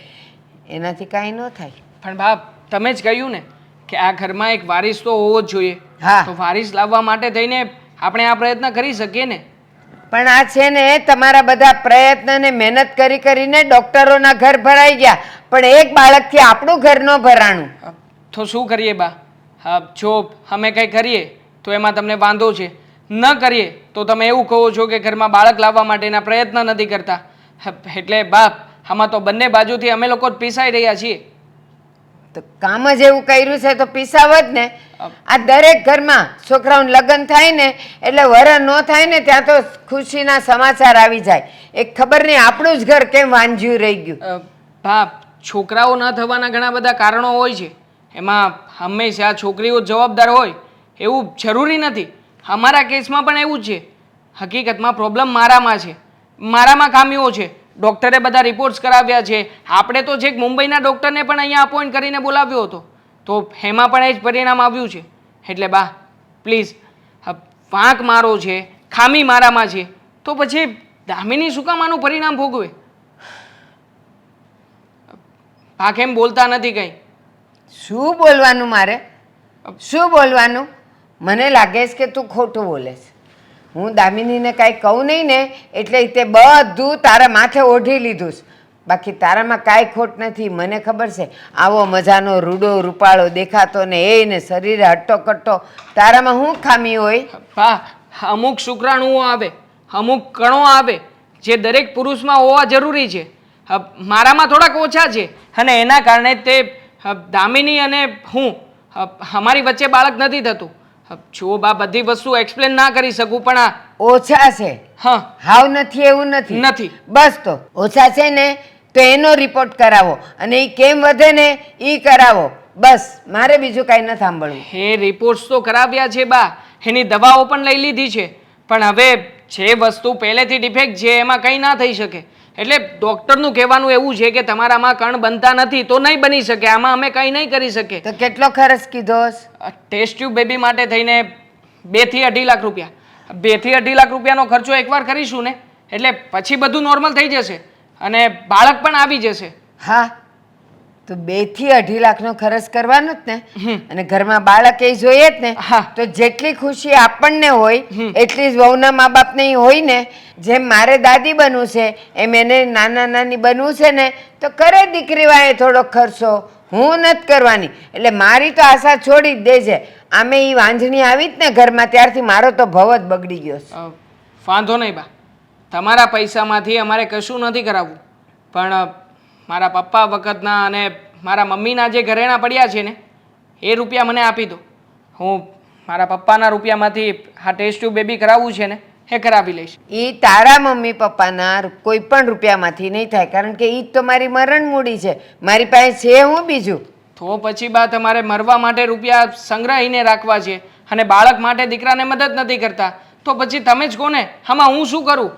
[SPEAKER 3] એનાથી કાંઈ ન થાય.
[SPEAKER 2] પણ બાપ તમે જ કહ્યું ને કે આ ઘરમાં એક વારિસ તો હોવો જ જોઈએ.
[SPEAKER 3] હા.
[SPEAKER 2] તો વારિસ લાવવા માટે થઈને આપણે આ પ્રયત્ન કરી શકીએ ને.
[SPEAKER 3] પણ આ છે ને તમારા બધા પ્રયત્ન ને મહેનત કરી કરીને ડૉક્ટરોના ઘર ભરાઈ ગયા, પણ એક બાળકથી આપણું ઘર ન ભરાણું.
[SPEAKER 2] તો શું કરીએ બા? હા, જો અમે કંઈ કરીએ તો એમાં તમને વાંધો છે, ન કરીએ તો તમે એવું કહો છો કે ઘરમાં બાળક લાવવા માટેના પ્રયત્ન નથી કરતા. એટલે બાપ આમાં તો બંને બાજુથી અમે લોકો જ પીસાઈ રહ્યા છીએ.
[SPEAKER 3] તો કામ જ એવું કર્યું છે તો પીસાવત ને. આ દરેક ઘરમાં છોકરાઓને લગ્ન થાય ને એટલે વર ન થાય ને ત્યાં તો ખુશીના સમાચાર આવી જાય. એક ખબર નહીં આપણું જ ઘર કેમ વાંજ્યું રહી ગયું.
[SPEAKER 2] બાપ છોકરાઓ ન થવાના ઘણા બધા કારણો હોય છે. એમાં હંમેશા છોકરીઓ જવાબદાર હોય એવું જરૂરી નથી. અમારા કેસમાં પણ એવું જ છે. હકીકતમાં પ્રોબ્લેમ મારામાં છે, મારામાં ખામીઓ છે. ડૉક્ટરે બધા રિપોર્ટ્સ કરાવ્યા છે. આપણે તો છેક મુંબઈના ડૉક્ટરને પણ અહીંયા અપોઇન્ટ કરીને બોલાવ્યો હતો, તો એમાં પણ એ જ પરિણામ આવ્યું છે. એટલે બા પ્લીઝ, વાંક મારો છે, ખામી મારામાં છે, તો પછી દામિની શું કામ આનું પરિણામ ભોગવે? બા કેમ બોલતા નથી કંઈ?
[SPEAKER 3] શું બોલવાનું મારે? શું બોલવાનું? મને લાગે છે કે તું ખોટું બોલે છે. હું દામિનીને કાંઈ કહું નહીં ને એટલે તે બધું તારા માથે ઓઢી લીધું છે. બાકી તારામાં કાંઈ ખોટ નથી, મને ખબર છે. આવો મજાનો રૂડો રૂપાળો દેખાતો ને એને શરીરે હટ્ટો કટ્ટો, તારામાં શું ખામી હોય?
[SPEAKER 2] બા અમુક શુક્રાણુઓ આવે, અમુક કણો આવે જે દરેક પુરુષમાં હોવા જરૂરી છે. મારામાં થોડાક ઓછા છે અને એના કારણે તે દામિની અને હું અમારી વચ્ચે બાળક નથી થતું. જો બા બધી વસ્તુ એક્સપ્લેન ના કરી શકું પણ આ
[SPEAKER 3] ઓછા છે.
[SPEAKER 2] હા,
[SPEAKER 3] હાવ નથી એવું નથી.
[SPEAKER 2] નથી.
[SPEAKER 3] બસ તો ઓછા છે ને તો એનો રિપોર્ટ કરાવો અને એ કેમ વધે ને એ કરાવો. બસ મારે બીજું કાંઈ ન સાંભળવું.
[SPEAKER 2] એ રિપોર્ટ્સ તો કરાવ્યા છે બા, એની દવાઓ પણ લઈ લીધી છે, પણ હવે જે વસ્તુ પહેલેથી ડિફેક્ટ છે એમાં કંઈ ના થઈ શકે. એટલે ડૉક્ટરનું કહેવાનું એવું છે કે તમારામાં કણ બનતા નથી તો નહીં બની શકે, આમાં અમે કંઈ નહીં કરી શકીએ.
[SPEAKER 3] તો કેટલો ખર્ચ કીધો?
[SPEAKER 2] ટેસ્ટ ટ્યુબ બેબી માટે થઈને 2 થી 2.5 લાખ રૂપિયા. 2 થી 2.5 લાખ રૂપિયાનો ખર્ચો એકવાર કરીશું ને એટલે પછી બધું નોર્મલ થઈ જશે અને બાળક પણ આવી જશે.
[SPEAKER 3] હા, તો 2 થી 2.5 લાખનો ખર્ચ કરવાનો જ ને. અને ઘરમાં બાળક એ જોઈએ જ ને.
[SPEAKER 2] હા.
[SPEAKER 3] તો જેટલી ખુશી આપણને હોય એટલી જ વહુના મા બાપને હોય ને. જેમ મારે દાદી બનવું છે એમ એને નાના નાની બનવું છે ને તો કરે દીકરી વાળે થોડો ખર્ચો. હું નથી કરવાની. એટલે મારી તો આશા છોડી જ દેજે. આમે એ વાંજણી આવી જ ને ઘરમાં ત્યારથી મારો તો ભવ જ બગડી ગયો છે.
[SPEAKER 2] વાંધો નહીં બા, તમારા પૈસામાંથી અમારે કશું નથી કરાવવું, પણ મારા પપ્પા વખતના અને મારા મમ્મીના જે ઘરેણાં પડ્યા છે ને એ રૂપિયા મને આપી દો. હું મારા પપ્પાના રૂપિયામાંથી આ ટેસ્ટ ટ્યુબ બેબી કરાવવું છે ને એ કરાવી લઈશ.
[SPEAKER 3] એ તારા મમ્મી પપ્પાના કોઈ પણ રૂપિયામાંથી નહીં થાય, કારણ કે એ જ તો મારી મરણ મૂડી છે. મારી પાસે છે હું બીજું.
[SPEAKER 2] તો પછી બા તમારે મરવા માટે રૂપિયા સંગ્રહીને રાખવા છે અને બાળક માટે દીકરાને મદદ નથી કરતા, તો પછી તમે જ કોને આમાં હું શું કરું?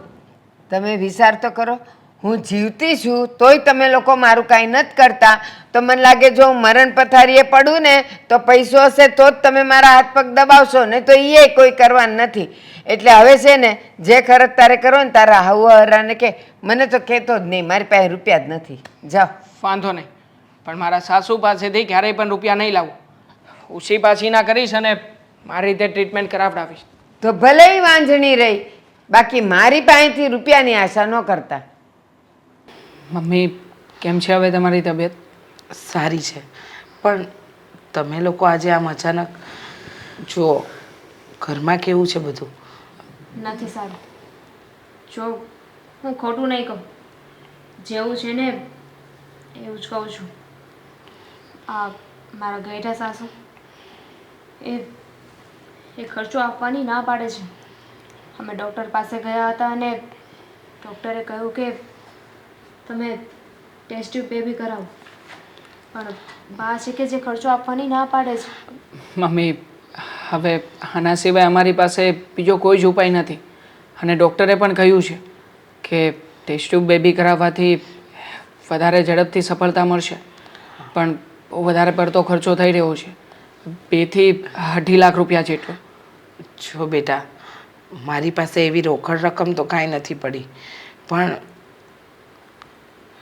[SPEAKER 3] તમે વિચાર તો કરો. હું જીવતી છું તોય તમે લોકો મારું કાંઈ નથી કરતા. તો મને લાગે જો હું મરણ પથારીએ પડું ને તો પૈસો હશે તો જ તમે મારા હાથ પગ દબાવશો, ને તો એ કોઈ કરવાનું નથી. એટલે હવે છે ને જે ખરચ તારે કરો ને તારા હરાને કે મને તો કહેતો જ નહીં, મારી પાસે રૂપિયા જ નથી. જાઓ.
[SPEAKER 2] વાંધો નહીં, પણ મારા સાસુ પાસેથી ક્યારેય પણ રૂપિયા નહીં લાવું. ઉછી પાછી ના કરીશ અને મારી રીતે ટ્રીટમેન્ટ કરાવડાવીશ.
[SPEAKER 3] તો ભલે ય વાંઝણી રહી, બાકી મારી પાસેથી રૂપિયાની આશા ન કરતા.
[SPEAKER 2] મમ્મી કેમ છે હવે તમારી તબિયત?
[SPEAKER 4] સારી છે, પણ તમે લોકો આજે આમ અચાનક જુઓ ઘરમાં કેવું છે બધું?
[SPEAKER 1] નથી સારું. જો હું ખોટું નહીં કહું, જેવું છે ને એવું જ કહું છું. આ મારા ગઈઢા સાસુ એ ખર્ચો આપવાની ના પાડે છે. અમે ડૉક્ટર પાસે ગયા હતા અને ડૉક્ટરે કહ્યું કે તમે ટેસ્ટ ટ્યુબ બેબી કરાવો. પણ બા છે કે જે ખર્ચો આપવાની ના પાડે છે.
[SPEAKER 2] મમ્મી હવે આના સિવાય અમારી પાસે બીજો કોઈ જ ઉપાય નથી અને ડૉક્ટરે પણ કહ્યું છે કે ટેસ્ટ ટ્યુબ બેબી કરાવવાથી વધારે ઝડપથી સફળતા મળશે પણ બહુ વધારે પડતો ખર્ચો થઈ રહ્યો છે 2 થી 2.5 લાખ રૂપિયા જેટલો.
[SPEAKER 4] જો બેટા મારી પાસે એવી રોકડ રકમ તો કાંઈ નથી પડી પણ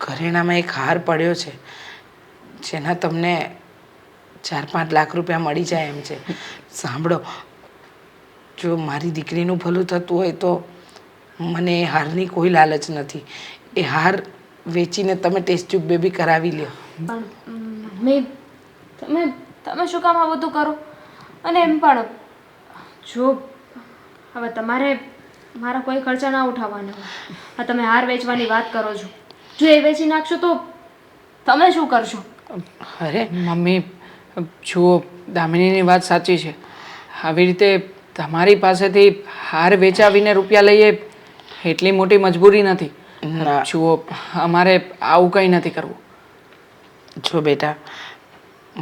[SPEAKER 4] ઘરેણામાં એક હાર પડ્યો છે જેના તમને 4-5 લાખ રૂપિયા મળી જાય એમ છે. સાંભળો, જો મારી દીકરીનું ભલું થતું હોય તો મને એ હારની કોઈ લાલચ નથી. એ હાર વેચીને તમે ટેસ્ટ ટ્યુબ બેબી કરાવી લ્યો.
[SPEAKER 1] પણ મમ્મી તમે શું કામ આ બધું કરો? અને એમ પણ જો હવે તમારે મારા કોઈ ખર્ચા ના ઉઠાવવાના હોય. આ તમે હાર વેચવાની વાત કરો છો, જો એ વેચી નાખશો તો તમે શું કરશો?
[SPEAKER 4] અરે
[SPEAKER 2] મમ્મી જુઓ, દામિનીની વાત સાચી છે. આવી રીતે તમારી પાસેથી હાર વેચાવીને રૂપિયા લઈએ એટલી મોટી મજબૂરી નથી.
[SPEAKER 4] ના.
[SPEAKER 2] જુઓ, અમારે આવું કંઈ નથી કરવું.
[SPEAKER 4] જો બેટા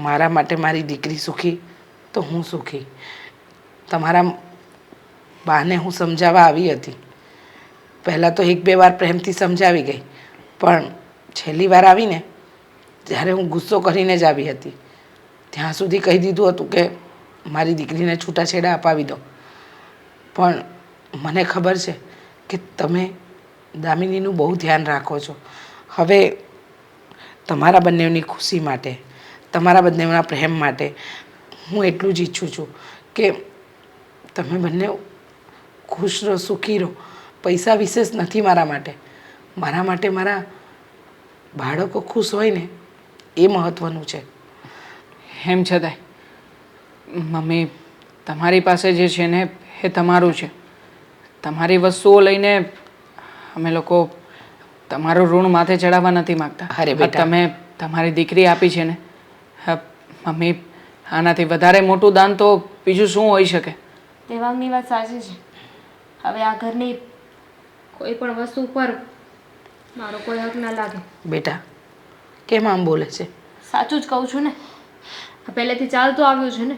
[SPEAKER 4] મારા માટે મારી દીકરી સુખી તો હું સુખી. તમારા બાને હું સમજાવવા આવી હતી. પહેલાં તો 1-2 વાર પ્રેમથી સમજાવી ગઈ પણ છેલ્લી વાર આવીને જ્યારે હું ગુસ્સો કરીને જ આવી હતી ત્યાં સુધી કહી દીધું હતું કે મારી દીકરીને છૂટાછેડા અપાવી દો. પણ મને ખબર છે કે તમે દામિનીનું બહુ ધ્યાન રાખો છો. હવે તમારા બંનેની ખુશી માટે, તમારા બંનેના પ્રેમ માટે હું એટલું જ ઈચ્છું છું કે તમે બંને ખુશ રહો, સુખી રહો. પૈસા વિશેષ નથી મારા માટે. મારા માટે મારા બાળકો ખુશ હોય ને એ મહત્ત્વનું છે.
[SPEAKER 2] એમ છતાંય મમ્મી તમારી પાસે જે છે ને એ તમારું છે. તમારી વસ્તુઓ લઈને અમે લોકો તમારું ઋણ માથે ચડાવવા નથી માગતા.
[SPEAKER 4] અરે બેટા.
[SPEAKER 2] તમે તમારી દીકરી આપી છે ને, મમ્મી આનાથી વધારે મોટું દાન તો બીજું શું હોઈ શકે?
[SPEAKER 1] દેવાંગની વાત સાચી છે. હવે આ ઘરની કોઈ પણ વસ્તુ ઉપર મારો કોઈ હક ના લાગે.
[SPEAKER 4] બેટા કેમ આમ બોલે છે?
[SPEAKER 1] સાચું જ કહું છું ને. આ પહેલેથી ચાલતું આવ્યું છે ને.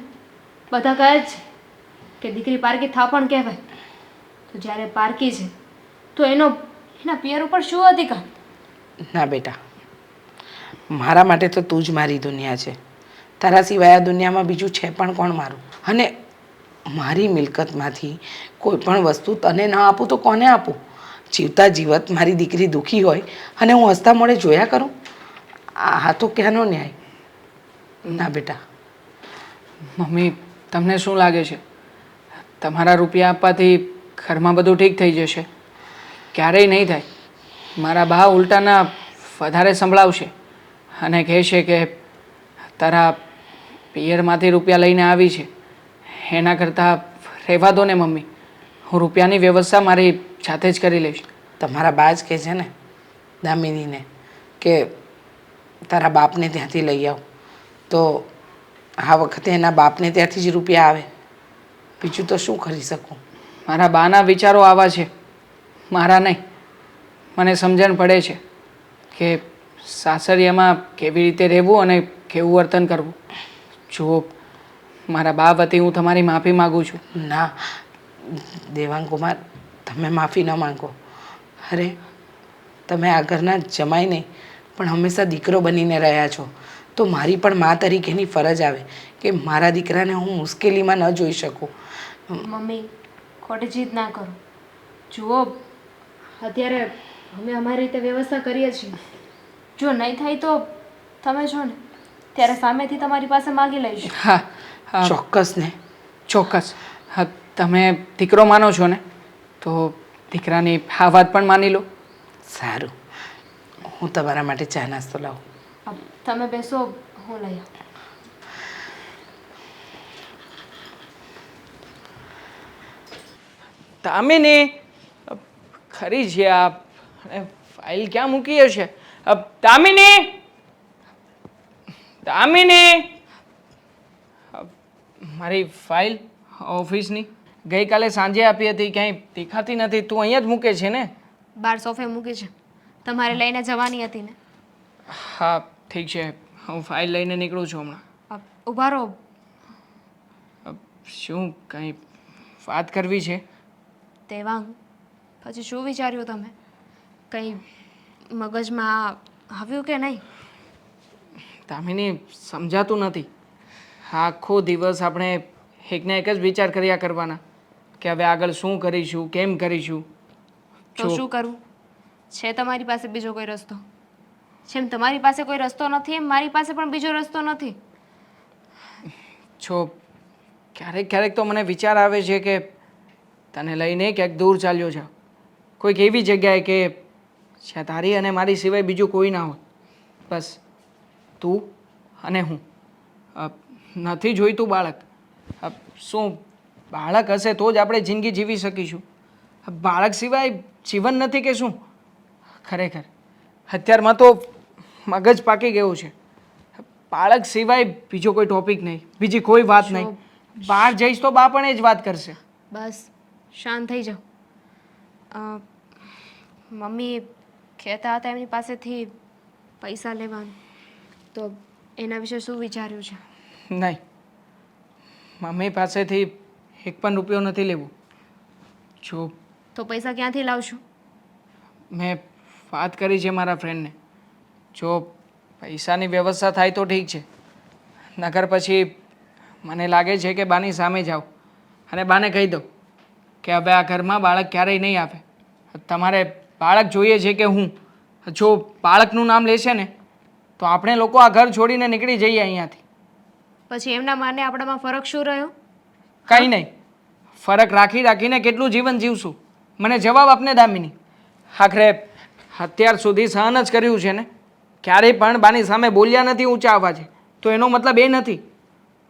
[SPEAKER 1] બધા કહે જ છે કે દીકરી પારકી થાપણ કહેવાય. તો જ્યારે પારકી છે તો એના પિયર ઉપર શું અધિકાર?
[SPEAKER 4] ના બેટા, મારા માટે તો તું જ મારી દુનિયા છે. તારા સિવાય આ દુનિયામાં બીજું છે પણ કોણ મારું? અને મારી મિલકતમાંથી કોઈ પણ વસ્તુ તને ન આપું તો કોને આપું? જીવતા જીવત મારી દીકરી દુઃખી હોય અને હું હસતા મોઢે જોયા કરું? આ તો ક્યાંનો ન્યાય? ના બેટા.
[SPEAKER 2] મમ્મી તમને શું લાગે છે તમારા રૂપિયા આપવાથી ઘરમાં બધું ઠીક થઈ જશે? ક્યારેય નહીં થાય. મારા બા ઉલટાના વધારે સંભળાવશે અને કહેશે કે તારા પિયરમાંથી રૂપિયા લઈને આવી છે, એના કરતાં રહેવા દો ને મમ્મી, હું રૂપિયાની વ્યવસ્થા મારી જાતે જ કરી લઈશ.
[SPEAKER 4] તમારા બા જ કહે છે ને દામિનીને કે તારા બાપને ત્યાંથી લઈ આવ. તો આ વખતે એના બાપને ત્યાંથી જ રૂપિયા આવે. બીજું તો શું કરી શકું?
[SPEAKER 2] મારા બાના વિચારો આવા છે, મારા નહીં. મને સમજણ પડે છે કે સાસરિયામાં કેવી રીતે રહેવું અને કેવું વર્તન કરવું. જુઓ, મારા બા વતી હું તમારી માફી માગું છું.
[SPEAKER 4] ના દેવાંગ કુમાર, તમે માફી ન માંગો. અરે તમે આ ઘરના જમાઈ નહીં પણ હંમેશા દીકરો બનીને રહ્યા છો. તો મારી પણ મા તરીકેની ફરજ આવે કે મારા દીકરાને હું મુશ્કેલીમાં ન જોઈ શકું.
[SPEAKER 1] મમ્મી ખોટી જીદ ના કરો. જુઓ, અત્યારે અમે અમારી રીતે વ્યવસ્થા કરીએ છીએ. જો નહીં થાય તો તમે છો ને ત્યારે સામેથી તમારી પાસે માગી લઈશું.
[SPEAKER 2] હા હા,
[SPEAKER 4] ચોક્કસ ને?
[SPEAKER 2] ચોક્કસ. હા, તમે દીકરો માનો છો ને તો દીકરાની આ વાત પણ માની લો.
[SPEAKER 4] સારું, હું તમારા માટે ચા નાસ્તો લાવું.
[SPEAKER 1] તમે બેસો, હું લઈ આવું.
[SPEAKER 2] દામિની ખરી છે આ ફાઇલ ક્યાં મૂકી હશે? દામિની, દામિની, મારી ફાઇલ ઓફિસની ગઈકાલે સાંજે આપી હતી, ક્યાંય દેખાતી નથી. તું અહીંયા જ મૂકે છે ને?
[SPEAKER 1] બાર સોફે મૂકી છે. તમારે લઈને જવાની હતી ને?
[SPEAKER 2] હા ઠીક છે, હું ફાઇલ લઈને નીકળું છું હમણાં.
[SPEAKER 1] ઊભા રહો.
[SPEAKER 2] શું કંઈ વાત કરવી છે?
[SPEAKER 1] દેવાંગ, પછી શું વિચાર્યું તમે? કંઈ મગજમાં આવ્યું કે નહીં?
[SPEAKER 2] દામિની, સમજાતું નથી. આખો દિવસ આપણે એકને એક જ વિચાર કર્યા કરવાના કે હવે આગળ શું કરીશું, કેમ કરીશું.
[SPEAKER 1] તો શું કરવું છે? તમારી પાસે બીજો કોઈ રસ્તો? જેમ તમારી પાસે કોઈ રસ્તો નથી એમ મારી પાસે પણ બીજો રસ્તો નથી.
[SPEAKER 2] છો ક્યારેક ક્યારેક તો મને વિચાર આવે છે કે તને લઈને ક્યાંક દૂર ચાલ્યો જાઉં, કોઈક એવી જગ્યાએ કે જ્યાં તારી અને મારી સિવાય બીજું કોઈ ના હોય, બસ તું અને હું. નથી જોઈતું બાળક. શું બાળક હશે તો જ આપણે જિંદગી જીવી શકીશું? બાળક સિવાય જીવન નથી કે શું? ખરેખર અત્યારમાં તો મગજ પાકી ગયું છે. બાળક સિવાય બીજો કોઈ ટોપિક નહીં, બીજી કોઈ વાત નહીં. બહાર જઈશ તો બા પણ એ જ વાત કરશે.
[SPEAKER 1] બસ શાંત થઈ જાઓ. મમ્મી કહેતા હતા એમની પાસેથી પૈસા લેવાનું, તો એના વિશે શું વિચાર્યું છે?
[SPEAKER 2] નહીં, મમ્મી પાસેથી એક પણ રૂપિયો નથી લેવું. જો
[SPEAKER 1] તો પૈસા ક્યાંથી લાવશું?
[SPEAKER 2] મેં વાત કરી છે મારા ફ્રેન્ડને, જો પૈસાની વ્યવસ્થા થાય તો ઠીક છે, નકર પછી મને લાગે છે કે બાની સામે જાઓ અને બાને કહી દો કે હવે આ ઘરમાં બાળક ક્યારેય નહીં આવે. તમારે બાળક જોઈએ છે કે હું? જો બાળકનું નામ લેશે ને તો આપણે લોકો આ ઘર છોડીને નીકળી જઈએ અહીંયાથી.
[SPEAKER 1] પછી એમના માને આપણામાં ફરક શું રહ્યો?
[SPEAKER 2] કંઈ નહીં, ફરક રાખી રાખીને કેટલું જીવન જીવશું? મને જવાબ આપને દામિની. આખરે અત્યાર સુધી સહન જ કર્યું છે ને, ક્યારેય પણ બાની સામે બોલ્યા નથી ઊંચા અવાજે. તો એનો મતલબ એ નથી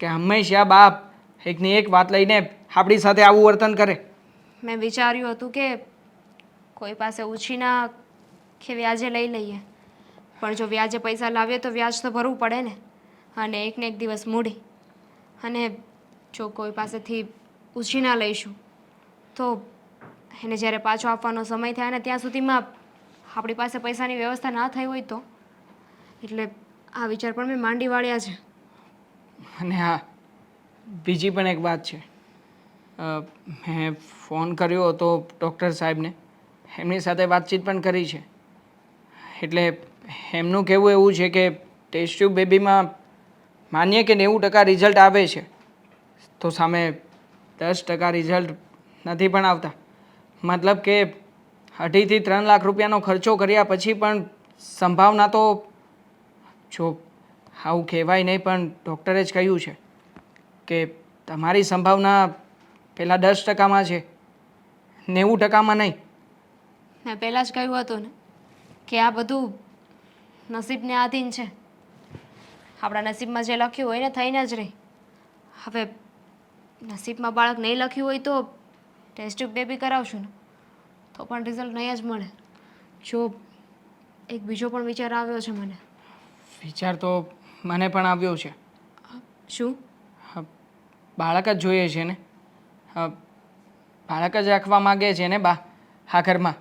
[SPEAKER 2] કે હંમેશા બાપ એકની એક વાત લઈને આપણી સાથે આવું વર્તન કરે.
[SPEAKER 1] મેં વિચાર્યું હતું કે કોઈ પાસે ઉછીના કે વ્યાજે લઈ લઈએ, પણ જો વ્યાજે પૈસા લાવીએ તો વ્યાજ તો ભરવું પડે ને, અને એકને એક દિવસ મૂડી. અને જો કોઈ પાસેથી ઉછીના લઈશું તો એને જ્યારે પાછો આપવાનો સમય થાય ને ત્યાં સુધીમાં આપણી પાસે પૈસાની વ્યવસ્થા ના થઈ હોય તો. એટલે આ વિચાર પણ મેં માંડી વાળ્યા છે.
[SPEAKER 2] અને હા, બીજી પણ એક વાત છે. મેં ફોન કર્યો હતો ડૉક્ટર સાહેબને, એમની સાથે વાતચીત પણ કરી છે. એટલે એમનું કહેવું એવું છે કે ટેસ્ટ ટ્યુબ બેબીમાં માનીએ કે 90% રિઝલ્ટ આવે છે, તો સામે 10% રિઝલ્ટ નથી પણ આવતા. મતલબ કે 2.5 થી 3 લાખ રૂપિયાનો ખર્ચો કર્યા પછી પણ સંભાવના તો, જો આવું કહેવાય નહીં પણ ડૉક્ટરે જ કહ્યું છે કે તમારી સંભાવના પહેલાં 10%માં છે, 90%માં નહીં.
[SPEAKER 1] મેં પહેલાં જ કહ્યું હતું ને કે આ બધું નસીબને આધીન છે. આપણા નસીબમાં જે લખ્યું હોય ને થઈને જ રહી. હવે નસીબમાં બાળક નહીં લખ્યું હોય તો ટેસ્ટ ટ્યુબ બેબી કરાવશું ને તો પણ રિઝલ્ટ નહીં જ મળે. જો એક બીજો પણ વિચાર આવ્યો છે મને.
[SPEAKER 2] વિચાર તો મને પણ આવ્યો છે.
[SPEAKER 1] શું?
[SPEAKER 2] બાળક જ જોઈએ છે ને, બાળક જ રાખવા માગે છે ને બા આ ઘરમાં.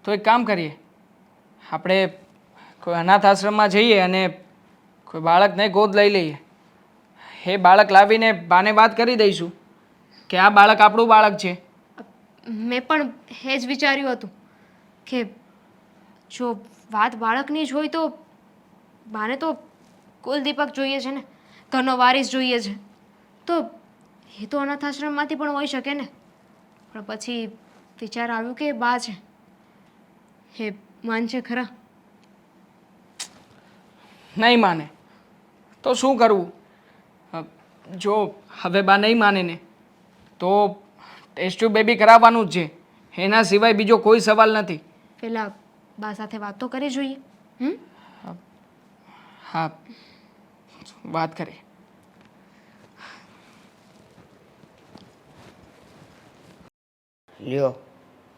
[SPEAKER 2] તો એક કામ કરીએ, આપણે કોઈ અનાથ આશ્રમમાં જઈએ અને કોઈ બાળકને ગોદ લઈ લઈએ. એ બાળક લાવીને બાને વાત કરી દઈશું કે આ બાળક આપણું બાળક છે.
[SPEAKER 1] મેં પણ એ જ વિચાર્યું હતું કે જો વાત બાળકની જ હોય તો બાને તો કુલદીપક જોઈએ છે ને, ઘરનો વારીસ જોઈએ છે. તો એ તો અનાથ આશ્રમમાંથી પણ હોઈ શકે ને. પણ પછી વિચાર આવ્યું કે બા છે, એ માન છે ખરા?
[SPEAKER 2] નહીં માને તો શું કરવું? જો હવે બા નહીં માને ને તો ટેસ્ટ ટ્યુબ બેબી કરાવવાનું જ છે, એના સિવાય બીજો કોઈ સવાલ નથી.
[SPEAKER 1] પેલા બા સાથે વાત તો કરી જોઈએ.
[SPEAKER 2] હા, વાત કરીએ.
[SPEAKER 3] લ્યો,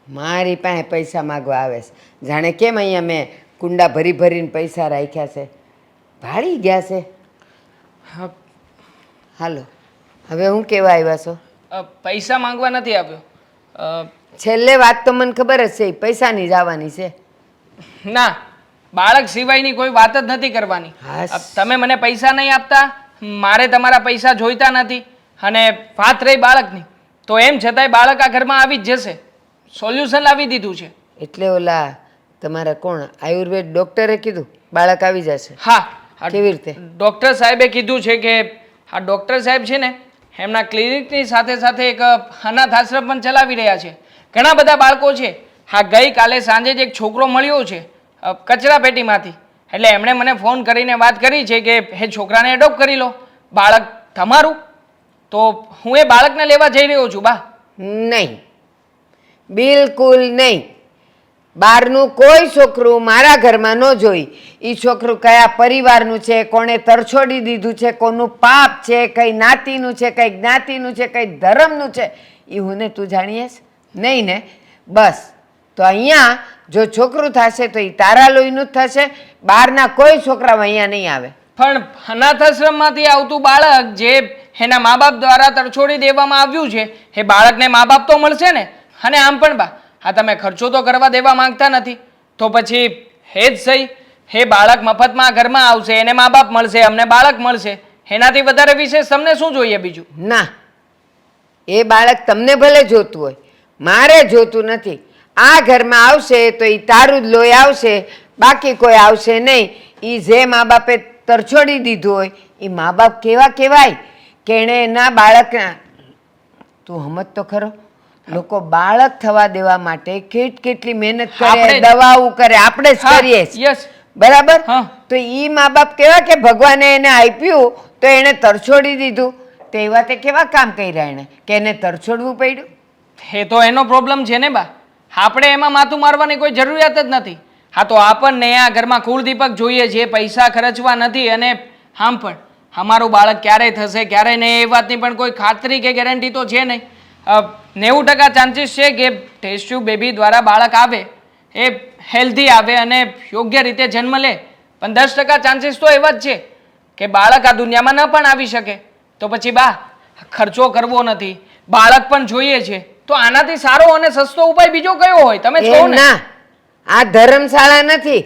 [SPEAKER 3] મારી પાસે પૈસા માગવા આવે છે. જાણે કેમ અહીંયા મેં કુંડા ભરી ભરીને પૈસા રાખ્યા છે, ભાળી ગયા છે.
[SPEAKER 2] હા,
[SPEAKER 3] હાલો, હવે હું કેવા આવ્યા છો?
[SPEAKER 2] પૈસા માંગવા નથી આવ્યો.
[SPEAKER 3] છેલ્લે વાત તો મને ખબર જ છે, પૈસાની જ આવવાની છે.
[SPEAKER 2] ના, બાળક સિવાયની કોઈ વાત જ નથી કરવાની.
[SPEAKER 3] હાસ.
[SPEAKER 2] તમે મને પૈસા નહીં આપતા, મારે તમારા પૈસા જોઈતા નથી, અને વાત રહી બાળકની, તો એમ છતાંય બાળક આ ઘરમાં આવી જ જશે. સોલ્યુશન લાવી દીધું છે.
[SPEAKER 3] એટલે ઓલા તમારા કોણ આયુર્વેદ ડોક્ટરે કીધું બાળક આવી જશે?
[SPEAKER 2] હા, આ
[SPEAKER 3] કેવી રીતે?
[SPEAKER 2] ડૉક્ટર સાહેબે કીધું છે કે આ ડૉક્ટર સાહેબ છે ને એમના ક્લિનિકની સાથે સાથે એક અનાથ આશ્રમ પણ ચલાવી રહ્યા છે. ઘણા બધા બાળકો છે. હા, ગઈકાલે સાંજે જ એક છોકરો મળ્યો છે કચરા પેટીમાંથી, એટલે એમણે મને ફોન કરીને વાત કરી છે કે એ છોકરાને એડોપ્ટ કરી લો. બાળક તમારું? તો હું એ બાળકને લેવા જઈ રહ્યો છું બા.
[SPEAKER 3] નહીં, બિલકુલ નહીં. બહારનું કોઈ છોકરું મારા ઘરમાં ન જોઈ. એ છોકરું કયા પરિવારનું છે, કોણે તરછોડી દીધું છે, કોનું પાપ છે, કઈ નાતીનું છે, કઈ જ્ઞાતિનું છે, કઈ ધર્મનું છે, એ હું ને તું જાણીએસ નહીં ને? બસ, તો અહીંયા જો છોકરું થશે તો એ તારા લોહીનું જ થશે. બહારના કોઈ છોકરાઓ અહીંયા નહીં આવે.
[SPEAKER 2] પણ અનાથ આશ્રમમાંથી આવતું બાળક જે એના મા બાપ દ્વારા તરછોડી દેવામાં આવ્યું છે, એ બાળકને મા બાપ તો મળશે ને? અને આમ પણ બા, હા, તમે ખર્ચો તો કરવા દેવા માંગતા નથી, તો પછી હે જ સહી, હે બાળક મફતમાં ઘરમાં આવશે, એને મા બાપ મળશે, અમને બાળક મળશે, એનાથી વધારે વિશેષ તમને શું જોઈએ બીજું?
[SPEAKER 3] ના, એ બાળક તમને ભલે જોતું હોય, મારે જોતું નથી. આ ઘરમાં આવશે તો એ તારું જ લોહી આવશે, બાકી કોઈ આવશે નહીં. એ જે મા બાપે તરછોડી દીધું હોય એ મા બાપ કેવા કહેવાય કે એણે એના બાળકના, તું સમજ તો ખરો, લોકો બાળક થવા દેવા માટે કેટલી મહેનત કરે,
[SPEAKER 2] આપણે જ.
[SPEAKER 3] દવાઓ કરે, આપણે જ કરીએ છીએ.
[SPEAKER 2] યસ,
[SPEAKER 3] બરાબર?
[SPEAKER 2] હા.
[SPEAKER 3] તો ઈ મા બાપ કેવા કે ભગવાને એને આપ્યું તો એને તરછોડી દીધું, તો એવા તે કેવા કામ કર્યા એને કે એને તરછોડવું પડ્યું?
[SPEAKER 2] એ તો એનો પ્રોબ્લેમ છે ને બા. આપણે એમાં માથું મારવાની કોઈ જરૂરિયાત જ નથી. હા, તો આપણને આ ઘરમાં કુળદીપક જોઈએ છે, પૈસા ખર્ચવા નથી. અને આમ પણ અમારું બાળક ક્યારે થશે ક્યારે નહીં એ વાતની પણ કોઈ ખાતરી કે ગેરંટી તો છે નહીં. 90% ચાન્સીસ છે કે ટેસ્ટ ટ્યુબ બેબી દ્વારા બાળક આવે, એ હેલ્ધી આવે અને યોગ્ય રીતે જન્મ લે. પણ 10% ચાન્સીસ તો એવા જ છે કે બાળક આ દુનિયામાં ન પણ આવી શકે. તો પછી બા, ખર્ચો કરવો નથી, બાળક પણ જોઈએ છે, તો આનાથી સારો અને સસ્તો ઉપાય બીજો કયો હોય? તમે જ કહો
[SPEAKER 3] એમ
[SPEAKER 2] ને.
[SPEAKER 3] ના, આ ધર્મશાળા નથી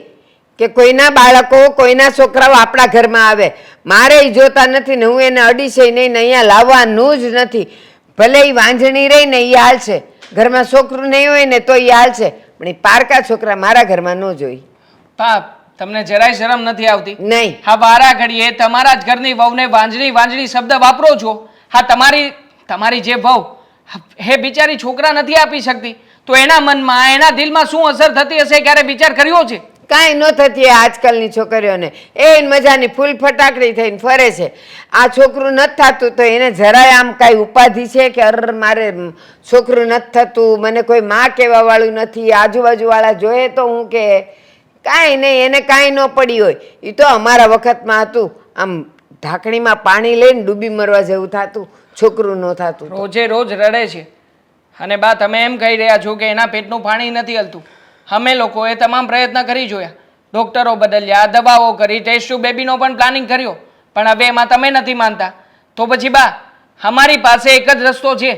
[SPEAKER 3] કે કોઈના બાળકો કોઈના છોકરાઓ આપણા ઘરમાં આવે. મારે ઈ જોતા નથી ને હું એને અડીશે નહીં ને અહીંયા લાવવાનું જ નથી. ભલે એ વાંજણી રહી ને એ હાલશે, ઘરમાં છોકરું નહીં હોય ને તો એ હાલશે, પણ એ પારકા છોકરા મારા ઘરમાં ન જોઈ.
[SPEAKER 2] બા, તમને જરાય શરમ નથી આવતી?
[SPEAKER 3] નહીં.
[SPEAKER 2] હા, વારા ઘડીએ તમારા જ ઘરની વહુને વાંજણી વાંજણી શબ્દ વાપરો છો. હા, તમારી જે વહુ હે બિચારી છોકરા નથી આપી શકતી, તો એના મનમાં એના દિલમાં શું અસર થતી હશે, ક્યારે વિચાર કર્યો છે?
[SPEAKER 3] કાંઈ ન થતી આજકાલની છોકરીઓને. એ મજાની ફૂલ ફટાકડી થઈને ફરે છે. આ છોકરું નથી થતું તો એને જરાય આમ કાંઈ ઉપાધિ છે કે અર મારે છોકરું નથી થતું, મને કોઈ માં કહેવા વાળું નથી, આજુબાજુવાળા જોઈએ તો હું કે કાંઈ નહીં, એને કાંઈ ન પડી હોય. એ તો અમારા વખતમાં હતું, આમ ઢાંકણીમાં પાણી લઈને ડૂબી મરવા જેવું થતું, છોકરું ન થતું.
[SPEAKER 2] રોજે રોજ રડે છે. અને બા, તમે એમ કહી રહ્યા છો કે એના પેટનું પાણી નથી હલતું. અમે લોકોએ તમામ પ્રયત્ન કરી જોયા, ડોક્ટરો બદલ્યા, દવાઓ કરી, ટેસ્ટ ટ્યુબ બેબીનો પણ પ્લાનિંગ કર્યો, પણ હવે એમાં તમે નથી માનતા. તો પછી બા, અમારી પાસે એક જ રસ્તો છે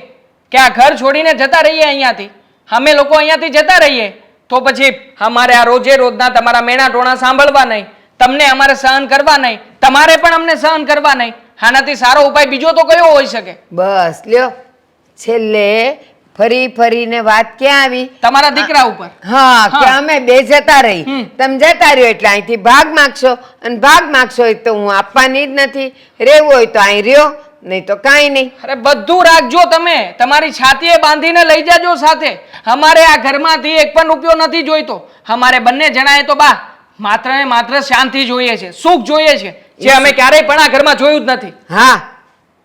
[SPEAKER 2] કે આ ઘર છોડીને જતા રહીએ અહીંયાથી. અમે લોકો અહીંયાથી જતા રહીએ, તો પછી અમારે આ રોજે રોજના તમારા મેણા ટોણા સાંભળવા નહીં, તમને અમારે સહન કરવા નહીં, તમારે પણ અમને સહન કરવા નહીં. આનાથી સારો ઉપાય બીજો તો કયો હોઈ શકે?
[SPEAKER 3] બસ લ્યો, છેલ્લે ફરીને વાત ક્યાં આવી?
[SPEAKER 2] તમારા દીકરા ઉપર.
[SPEAKER 3] હા, કે
[SPEAKER 2] હા.
[SPEAKER 3] અમે બે જતા રહી, તમે જતા રહ્યો એટલે અહીંથી ભાગ માગશો, અને ભાગ માગશો હોય તો હું આપવાની જ નથી. રહેવું હોય તો અહીં રહ્યો, નહીં તો કાંઈ નહીં.
[SPEAKER 2] અરે બધું રાખજો, તમે તમારી છાતીએ બાંધીને લઈ જાજો સાથે. અમારે આ ઘરમાંથી એક પણ રૂપિયો નથી જોઈતો. અમારે બંને જણાએ તો બા માત્ર ને માત્ર શાંતિ જોઈએ છે, સુખ જોઈએ છે, જે અમે ક્યારેય પણ આ ઘરમાં જોયું જ નથી.
[SPEAKER 3] હા,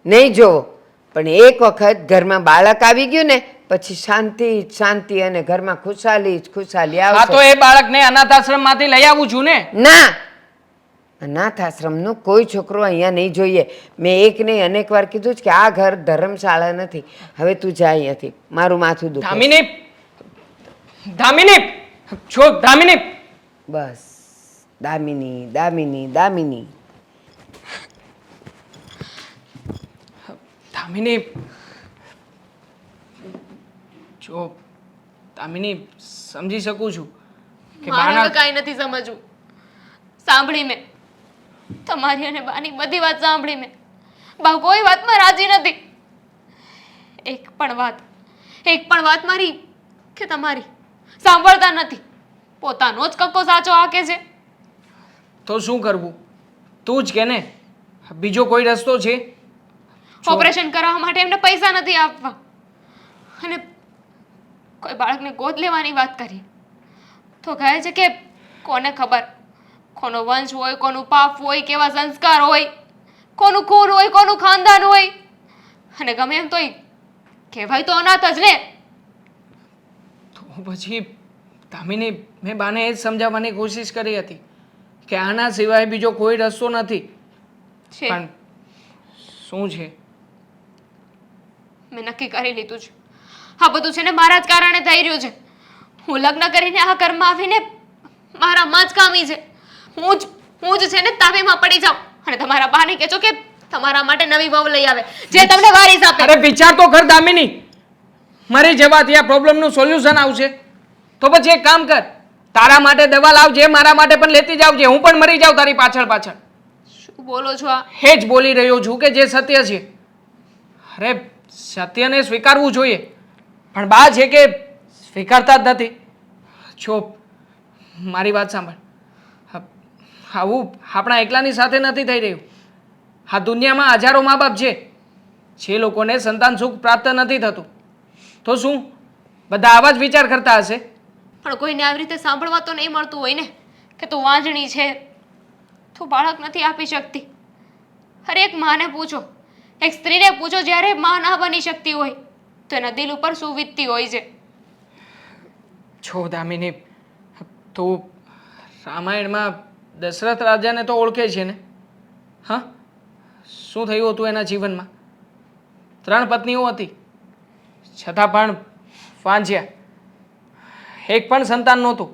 [SPEAKER 3] નહીં જોવો, પણ એક વખત ઘરમાં બાળક આવી ગયું ને પછી શાંતિ જ શાંતિ, અને ઘરમાં ખુશાલી જ ખુશાલી
[SPEAKER 2] હા, તો
[SPEAKER 3] આવશે.
[SPEAKER 2] એ બાળકને અનાથ આશ્રમમાંથી લઈ આવું છું ને.
[SPEAKER 3] ના, અનાથ આશ્રમનો કોઈ છોકરો અહીંયા નહીં જોઈએ. મેં એક નહીં અનેક વાર કીધું જ કે આ ઘર ધર્મશાળા નથી. હવે તું જા અહીંયાથી, મારું માથું દુખે.
[SPEAKER 2] દામિની છો, દામિની.
[SPEAKER 3] બસ, દામિની દામિની દામિની.
[SPEAKER 2] દામિની, જો દામિની, સમજી શકું છું કે
[SPEAKER 1] મારે હવે
[SPEAKER 2] બાના
[SPEAKER 1] કાંઈ નથી સમજવું. સાંભળી મેં તમારી અને બાની બધી વાત સાંભળી મેં. બા કોઈ વાતમાં રાજી નથી. એક પણ વાત મારી કે તમારી સાંભળતા નથી. પોતાનો જ કક્કો સાચો હાકે છે.
[SPEAKER 2] તો શું કરવું? તું જ કે ને, બીજો કોઈ રસ્તો છે?
[SPEAKER 1] ઓપરેશન કરાવવા માટે એમને પૈસા નથી આપવા, અને કોઈ બાળકને ગોદ લેવાની વાત કરી તો કહે છે કે કોને ખબર કોનો વંશ હોય, કોનું પાપ હોય, કેવા સંસ્કાર હોય, કોનું ખૂન હોય, કોનું ખાનદાન હોય. અને ગમે એમ તોય કહેવાય તો અનાથ જ ને.
[SPEAKER 2] તો પછી દામિની, મેં બાને એ જ સમજાવવાની કોશિશ કરી હતી કે આના સિવાય બીજો કોઈ રસ્તો નથી.
[SPEAKER 1] છે
[SPEAKER 2] પણ શું છે?
[SPEAKER 1] મેં નક્કી કરી લીધું છે. આ બધું છે ને મારા જ કારણે થઈ રહ્યું છે. હું લગ્ન કરીને આ ઘરમાં આવીને મારામાં જ કામી છે. હું જ છે ને તાવીમાં પડી જાઉં અને તમારા બાને કહેજો કે તમારા માટે નવી વહુ લઈ આવે જે તમને વારીસ આપે.
[SPEAKER 2] અરે વિચાર તો કર દામિની, મરી જવાથી આ પ્રોબ્લેમનું સોલ્યુશન આવશે. તો પછી એક કામ કર, તારા માટે દવા લાવજે, મારા માટે પણ લેતી જાવજે. હું પણ મરી જાઉં તારી પાછળ પાછળ.
[SPEAKER 1] શું બોલો છો આ?
[SPEAKER 2] એ જ બોલી રહ્યો છું કે જે સત્ય છે. અરે સત્યને સ્વીકારવું જોઈએ, પણ બા છે કે સ્વીકારતા જ નથી. જો મારી વાત સાંભળ, આવું આપણા એકલાની સાથે નથી થઈ રહ્યું. આ દુનિયામાં હજારો મા બાપ છે જે લોકોને સંતાન સુખ પ્રાપ્ત નથી થતું. તો શું બધા આવા જ વિચાર કરતા હશે?
[SPEAKER 1] પણ કોઈને આવી રીતે સાંભળવા તો નહીં મળતું હોય ને કે તું વાંજણી છે, તું બાળક નથી આપી શકતી. અરે એક માને પૂછો, એક સ્ત્રીને પૂછો, જ્યારે માં ના બની શકતી હોય તો એના દિલ ઉપર શું વીતતી હોય છે.
[SPEAKER 2] છો દામિની, તું રામાયણમાં દશરથ રાજાને તો ઓળખે છે ને? હા, શું થયું હતું એના જીવનમાં? 3 પત્નીઓ હતી, છતાં પણ વાંજ્યા, એક પણ સંતાન નહોતું.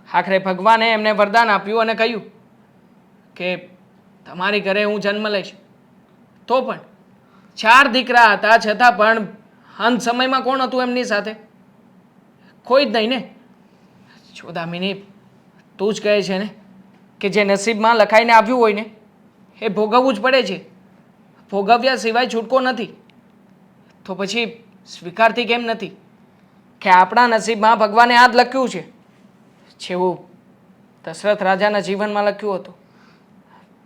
[SPEAKER 2] આખરે ભગવાને એમને વરદાન આપ્યું અને કહ્યું કે તમારી ઘરે હું જન્મ લઈશ. તો પણ 4 દીકરા હતા, છતાં પણ અંત સમયમાં કોણ હતું એમની સાથે? કોઈ જ નહીં ને. જો દામિની, તું જ કહે છે ને કે જે નસીબમાં લખાઈને આવ્યું હોય ને એ ભોગવવું જ પડે છે. ભોગવ્યા સિવાય છૂટકો નથી. તો પછી સ્વીકારતી કેમ નથી કે આપણા નસીબમાં ભગવાને આ જ લખ્યું છે જેવું દશરથ રાજાના જીવનમાં લખ્યું હતું?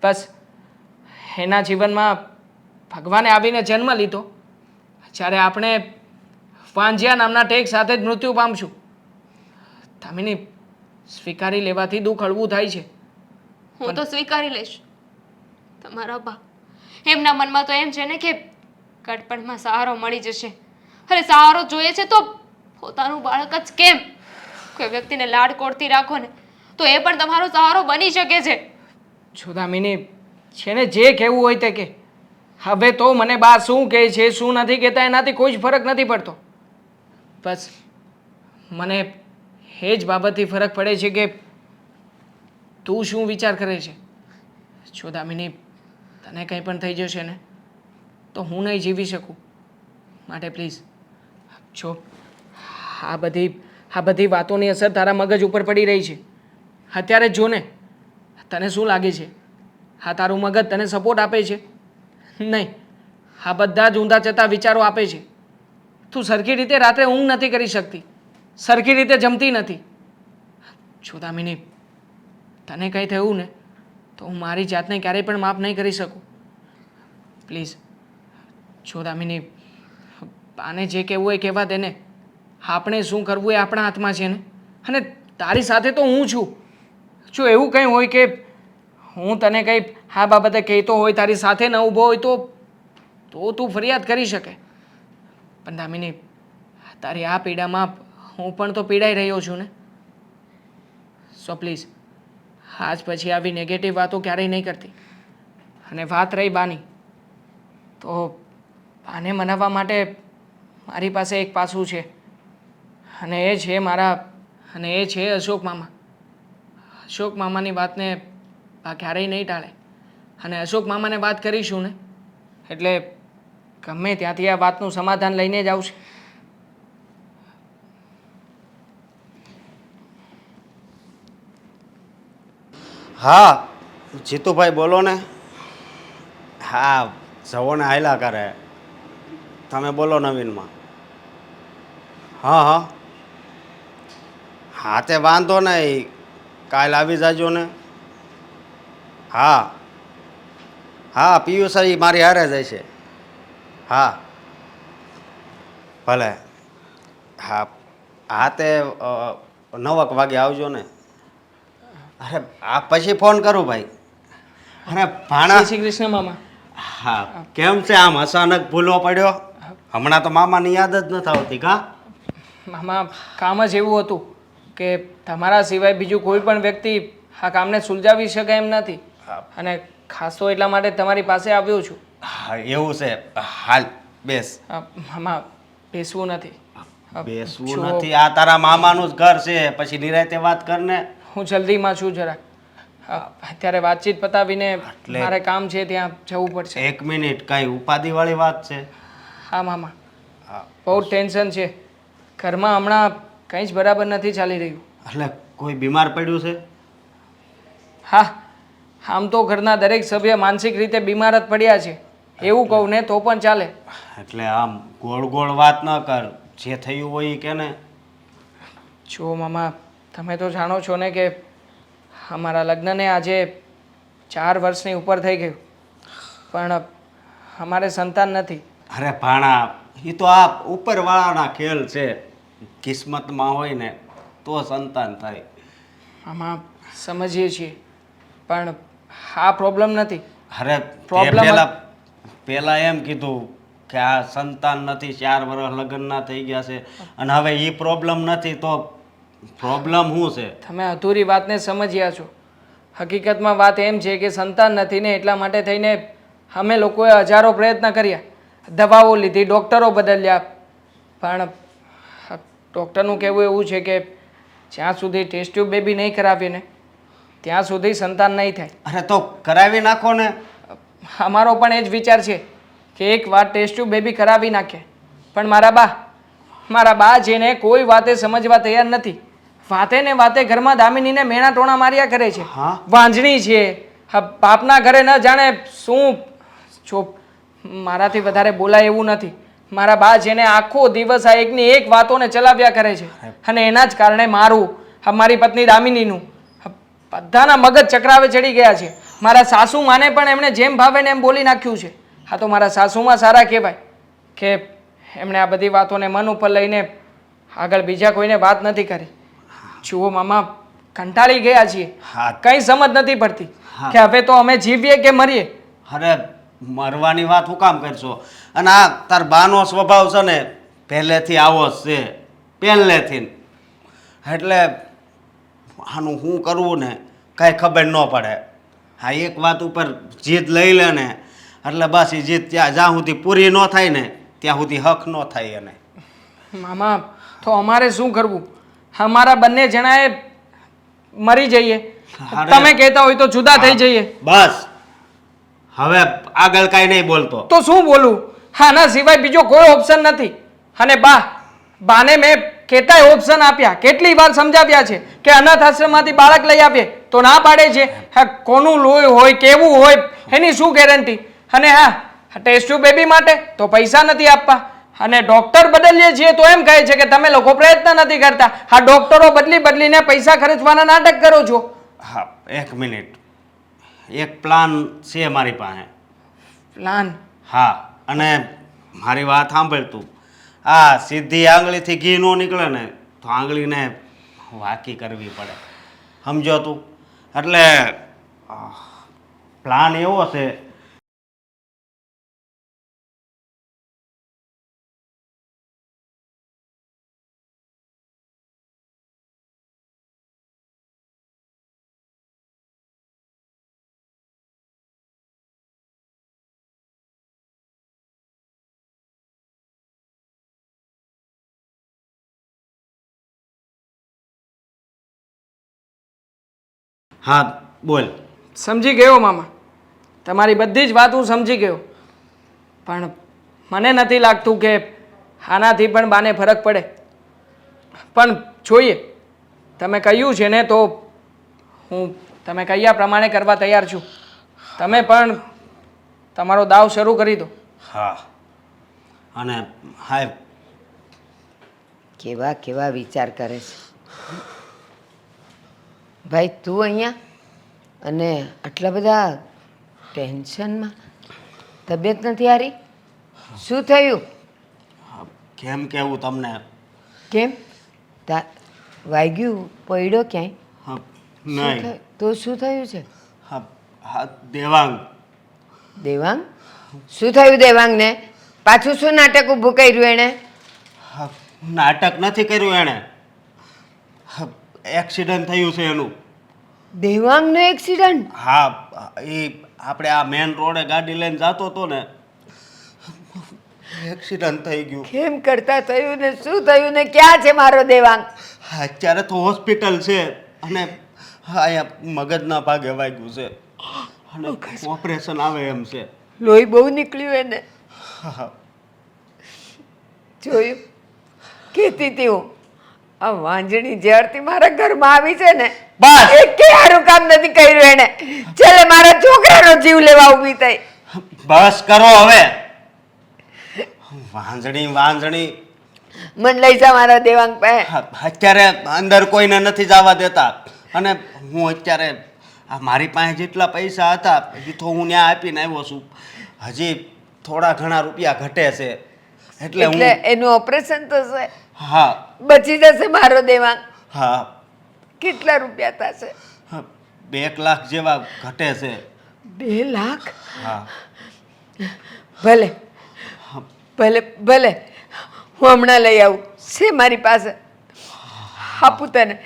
[SPEAKER 2] બસ એના જીવનમાં ભગવાને આવીને જન્મ લીધો જ્યારે આપણે વાંજ્યા નામના ટેક સાથે જ મૃત્યુ પામશું. દામિની, સ્વીકારી લેવાથી દુઃખ હળવું થાય છે.
[SPEAKER 1] હું તો સ્વીકારી લઈશ. તમારા બા એમના મનમાં તો એમ છે ને કે ગડપણમાં સહારો મળી જશે. અરે સહારો જોઈએ છે તો પોતાનું બાળક જ કેમ, કોઈ વ્યક્તિને લાડકોડથી રાખો ને તો એ પણ તમારો સહારો બની શકે છે.
[SPEAKER 2] જો દામિની, છે ને જે કહેવું હોય તે કે. હવે તો મને બા શું કહે છે શું નથી કહેતા એનાથી કોઈ જ ફરક નથી પડતો. બસ મને એ જ બાબતથી ફરક પડે છે કે તું શું વિચાર કરે છે. જો દામિની, તને કંઈ પણ થઈ જશે ને તો હું નહીં જીવી શકું. માટે પ્લીઝ, જો આ બધી વાતોની અસર તારા મગજ ઉપર પડી રહી છે અત્યારે. જો ને, તને શું લાગે છે આ તારું મગજ તને સપોર્ટ આપે છે? નહીં, આ બધા જ ઊંધા ચતા વિચારો આપે છે. તું સરખી રીતે રાત્રે ઊંઘ નથી કરી શકતી, સરખી રીતે જમતી નથી. જો દામિની, તને કંઈ થયું ને તો હું મારી જાતને ક્યારેય પણ માફ નહીં કરી શકું. પ્લીઝ જો દામિની, આને જે કહેવું હોય કહેવા દે ને. આપણે શું કરવું એ આપણા હાથમાં છે ને. અને તારી સાથે તો હું છું. જો એવું કંઈ હોય કે હું તને કંઈ આ બાબતે કહેતો હોય, તારી સાથે ન ઊભો હોય તો તું ફરિયાદ કરી શકે. પણ દામિની, તારી આ પીડામાં હું પણ તો પીડાઈ રહ્યો છું ને. સો પ્લીઝ, આજ પછી આવી નેગેટિવ વાતો ક્યારેય નહીં કરતી. અને વાત રહી બાની, તો બાને મનાવવા માટે મારી પાસે એક પાસું છે અને એ છે અશોક મામા. અશોક મામાની વાતને બા ક્યારેય નહીં ટાળે. અને અશોક મામાને વાત કરીશું ને એટલે ગમે ત્યાંથી આ વાતનું સમાધાન લઈને જ આવશે.
[SPEAKER 6] હા જીતુભાઈ બોલો ને. હા જવો ને હાયલા કરે. તમે બોલો નવીનમાં. હા હા હા તે વાંધો નહીં, કાલ આવી જાજો ને. હા હા પિયુષ એ મારી હારે જાય છે. હા ભલે. હા હા તે 9 વાગે આવજો ને. અરે આ પછી ફોન કરું ભાઈ. અરે ભાણા.
[SPEAKER 2] જય શ્રી કૃષ્ણ મામા.
[SPEAKER 6] હા કેમ છે આમ અચાનક ભૂલવો પડ્યો? હમણાં તો મામાની યાદ જ નથી આવતી કા?
[SPEAKER 2] મામા કામ જ એવું હતું કે તમારા સિવાય બીજું કોઈ પણ વ્યક્તિ આ કામને સુલઝાવી શકે એમ નથી, અને ખાસ તો એટલા માટે તમારી પાસે આવ્યો છું.
[SPEAKER 6] હા એવું છે. હાલ બેસ.
[SPEAKER 2] મામા બેસવું નથી.
[SPEAKER 6] બેસવું
[SPEAKER 2] જો,
[SPEAKER 6] નથી. આ તારા મામાનું જ ઘર છે, પછી નિરાતે વાત કરને.
[SPEAKER 2] હું જલ્દીમાં છું જરાક. અત્યારે વાતચીત પતાવીને
[SPEAKER 6] એટલે-
[SPEAKER 2] મારે કામ છે ત્યાં જવું પડશે.
[SPEAKER 6] 1 મિનિટ, કઈ ઉપાધિવાળી વાત છે?
[SPEAKER 2] હા મામા,
[SPEAKER 6] હા
[SPEAKER 2] બહુ ટેન્શન છે. ઘરમાં હમણાં કંઈ જ બરાબર નથી ચાલી રહ્યું.
[SPEAKER 6] એટલે કોઈ બીમાર પડ્યું છે?
[SPEAKER 2] હા, આમ તો ઘરના દરેક સભ્ય માનસિક રીતે બીમાર જ પડ્યા છે, એવું કહું ને તો પણ ચાલે.
[SPEAKER 6] એટલે આમ ગોળ ગોળ વાત ન કર, જે થયું હોય એ કે ને.
[SPEAKER 2] જો મામા, તમે તો જાણો છો ને કે અમારા લગ્નને આજે 4 વર્ષની ઉપર થઈ ગયું, પણ અમારે સંતાન નથી.
[SPEAKER 6] અરે ભાણા, એ તો આ ઉપરવાળાના ખેલ છે. કિસ્મતમાં હોય ને તો સંતાન થાય.
[SPEAKER 2] આમાં સમજીએ છીએ, પણ આ પ્રોબ્લેમ નથી.
[SPEAKER 6] અરે
[SPEAKER 2] Problem
[SPEAKER 6] પેલા એમ કીધું કે આ સંતાન નથી, 4 વર્ષ લગ્નના થઈ ગયા છે, અને હવે એ પ્રોબ્લેમ નથી તો પ્રોબ્લેમ શું છે?
[SPEAKER 2] તમે અધૂરી વાતને સમજ્યા છો. હકીકતમાં વાત એમ છે કે સંતાન નથી ને એટલા માટે થઈને અમે લોકોએ હજારો પ્રયત્ન કર્યા, દવાઓ લીધી, ડૉક્ટરો બદલ્યા, પણ ડૉક્ટરનું કહેવું એવું છે કે જ્યાં સુધી ટેસ્ટ ટ્યુબ બેબી નહીં કરાવીએ ને ત્યાં સુધી સંતાન નહીં થાય.
[SPEAKER 6] અરે તો કરાવી નાખો ને.
[SPEAKER 2] અમારો પણ એ જ વિચાર છે કે એક વાર ટેસ્ટ ટ્યુબ બેબી કરાવી નાખે, પણ મારા બા જેને કોઈ વાતે સમજવા તૈયાર નથી. વાતે ને વાતે ઘરમાં દામિનીને મેણા ટોણા માર્યા કરે છે.
[SPEAKER 6] હા?
[SPEAKER 2] વાંજણી છે. બાપના ઘરે ન જાણે શું. જો મારાથી વધારે બોલાય એવું નથી. મારા બા જેને આખો દિવસ આ એકની એક વાતોને ચલાવ્યા કરે છે, અને એના જ કારણે મારું, મારી પત્ની દામિનીનું બધાના મગજ ચક્રાવે ચડી ગયા છે. મારા સાસુમાને પણ એમણે જેમ ભાવે ને એમ બોલી નાખ્યું છે. હા તો મારા સાસુમાં સારા કહેવાય કે એમણે આ બધી વાતોને મન ઉપર લઈને આગળ બીજા કોઈને વાત નથી કરી. જુઓ મામા, કંટાળી ગયા છીએ.
[SPEAKER 6] હા.
[SPEAKER 2] કંઈ સમજ નથી પડતી
[SPEAKER 6] હા.
[SPEAKER 2] કે હવે તો અમે જીવીએ કે મરીએ.
[SPEAKER 6] અરે મરવાની વાત શું કામ કરશો? અને આ તાર બાનો સ્વભાવ છે ને પહેલેથી આવો જ છે, પહેલેથી. એટલે આનું શું કરવું ને કાંઈ ખબર ન પડે. હા એક વાત ઉપર જીદ લઈ લે ને એટલે બસ એ જીદ જ્યાં સુધી પૂરી ન થાય ને ત્યાં સુધી હક ન થાય એને.
[SPEAKER 2] મામા, તો અમારે શું કરવું? અમારા બંને જણાએ મરી જઈએ.
[SPEAKER 6] અરે.
[SPEAKER 2] તમે કહેતા હોય તો જુદા થઈ જઈએ.
[SPEAKER 6] બસ હવે આગળ કાંઈ નહીં બોલતો.
[SPEAKER 2] તો શું બોલું? આના સિવાય બીજો કોઈ ઓપ્શન નથી. અને બાને મેં કેટલાય ઓપ્શન આપ્યા, કેટલી વાર સમજાવ્યા છે કે અનાથ આશ્રમમાંથી બાળક લઈ આપીએ, તો ના પાડે છે. હા, કોનું લોહી હોય, કેવું હોય, એની શું ગેરંટી? અને હા, ટેસ્ટ ટ્યુબ બેબી માટે તો પૈસા નથી આપવા, અને ડોક્ટર બદલીએ છીએ તો એમ કહે છે કે તમે લોકો પ્રયત્ન નથી કરતા. હા, ડોક્ટરો બદલીને પૈસા ખર્ચવાના નાટક કરો છો.
[SPEAKER 6] હા 1 મિનિટ, એક પ્લાન છે મારી પાસે.
[SPEAKER 2] પ્લાન?
[SPEAKER 6] હા, અને મારી વાત સાંભળ તું. આ સીધી આંગળીથી ઘી ન નીકળે ને તો આંગળીને વાકી કરવી પડે, સમજો તું? એટલે પ્લાન એવો છે. હા બોલ.
[SPEAKER 2] સમજી ગયો મામા, તમારી બધી જ વાત હું સમજી ગયો, પણ મને નથી લાગતું કે આનાથી પણ બાને ફરક પડે. પણ જોઈએ, તમે કહ્યું છે ને તો હું તમે કહ્યા પ્રમાણે કરવા તૈયાર છું. તમે પણ તમારો દાવ શરૂ કરી દો.
[SPEAKER 6] હા અને હા
[SPEAKER 3] કેવા કેવા વિચાર કરે છે ભાઈ તું અહીંયા અને આટલા બધા ટેન્શનમાં. તબિયત નથી હારી? શું થયું?
[SPEAKER 6] કેમ કેવું તમને?
[SPEAKER 3] કેમ વાગ્યું પડ્યો ક્યાંય?
[SPEAKER 6] હા,
[SPEAKER 3] શું
[SPEAKER 6] નહીં
[SPEAKER 3] થયું? તો શું થયું છે?
[SPEAKER 6] હા હા દેવાંગ.
[SPEAKER 3] દેવાંગ? શું થયું દેવાંગને? પાછું શું નાટક ઊભું કર્યું એણે?
[SPEAKER 6] હા, નાટક નથી કર્યું એણે. એક્સિડન્ટ થયું છે એનું.
[SPEAKER 3] દેવાંગનો એક્સિડન્ટ?
[SPEAKER 6] હા એ આપણે આ મેન રોડે ગાડી લઈને જતો હતો ને, એક્સિડન્ટ થઈ ગયું.
[SPEAKER 3] કેમ કરતા થયું ને શું થયું ને ક્યાં છે મારો દેવાંગ?
[SPEAKER 6] અત્યારે તો હોસ્પિટલ છે અને અહીંયા મગજના ભાગે વાગ્યું છે અને ઓપરેશન આવે એમ છે.
[SPEAKER 3] લોહી બહુ નીકળ્યું એને?
[SPEAKER 6] હા,
[SPEAKER 3] જોયું? કહેતી હતી હું આ વાંજણી જ્યારથી મારા ઘરમાં આવી છે ને
[SPEAKER 6] બસ
[SPEAKER 3] એક કે સારું કામ નથી કર્યું એને. છેલ્લે મારા છોકરાનો જીવ લેવા ઊભી થઈ.
[SPEAKER 6] બસ કરો હવે. વાંજણી વાંજણી.
[SPEAKER 3] મન લઈ જા મારા દેવાંગ પાસે.
[SPEAKER 6] હા, અત્યારે અંદર કોઈને નથી જવા દેતા અને હું અત્યારે આ મારી પાસે જેટલા પૈસા હતા એ તો હું ત્યાં આપીને આવ્યો છું. હજી થોડા ઘણા રૂપિયા ઘટે છે એટલે હું
[SPEAKER 3] એટલે એનું ઓપરેશન થશે,
[SPEAKER 6] હા
[SPEAKER 3] બચી જશે મારો દેવાંગ.
[SPEAKER 6] હા
[SPEAKER 3] કેટલા રૂપિયા થશે?
[SPEAKER 6] હા, 2 લાખ જેવા ઘટે છે.
[SPEAKER 3] 2 લાખ?
[SPEAKER 6] હા
[SPEAKER 3] ભલે ભલે ભલે, હું હમણાં લઈ આવું. છે મારી પાસે, આપું તને.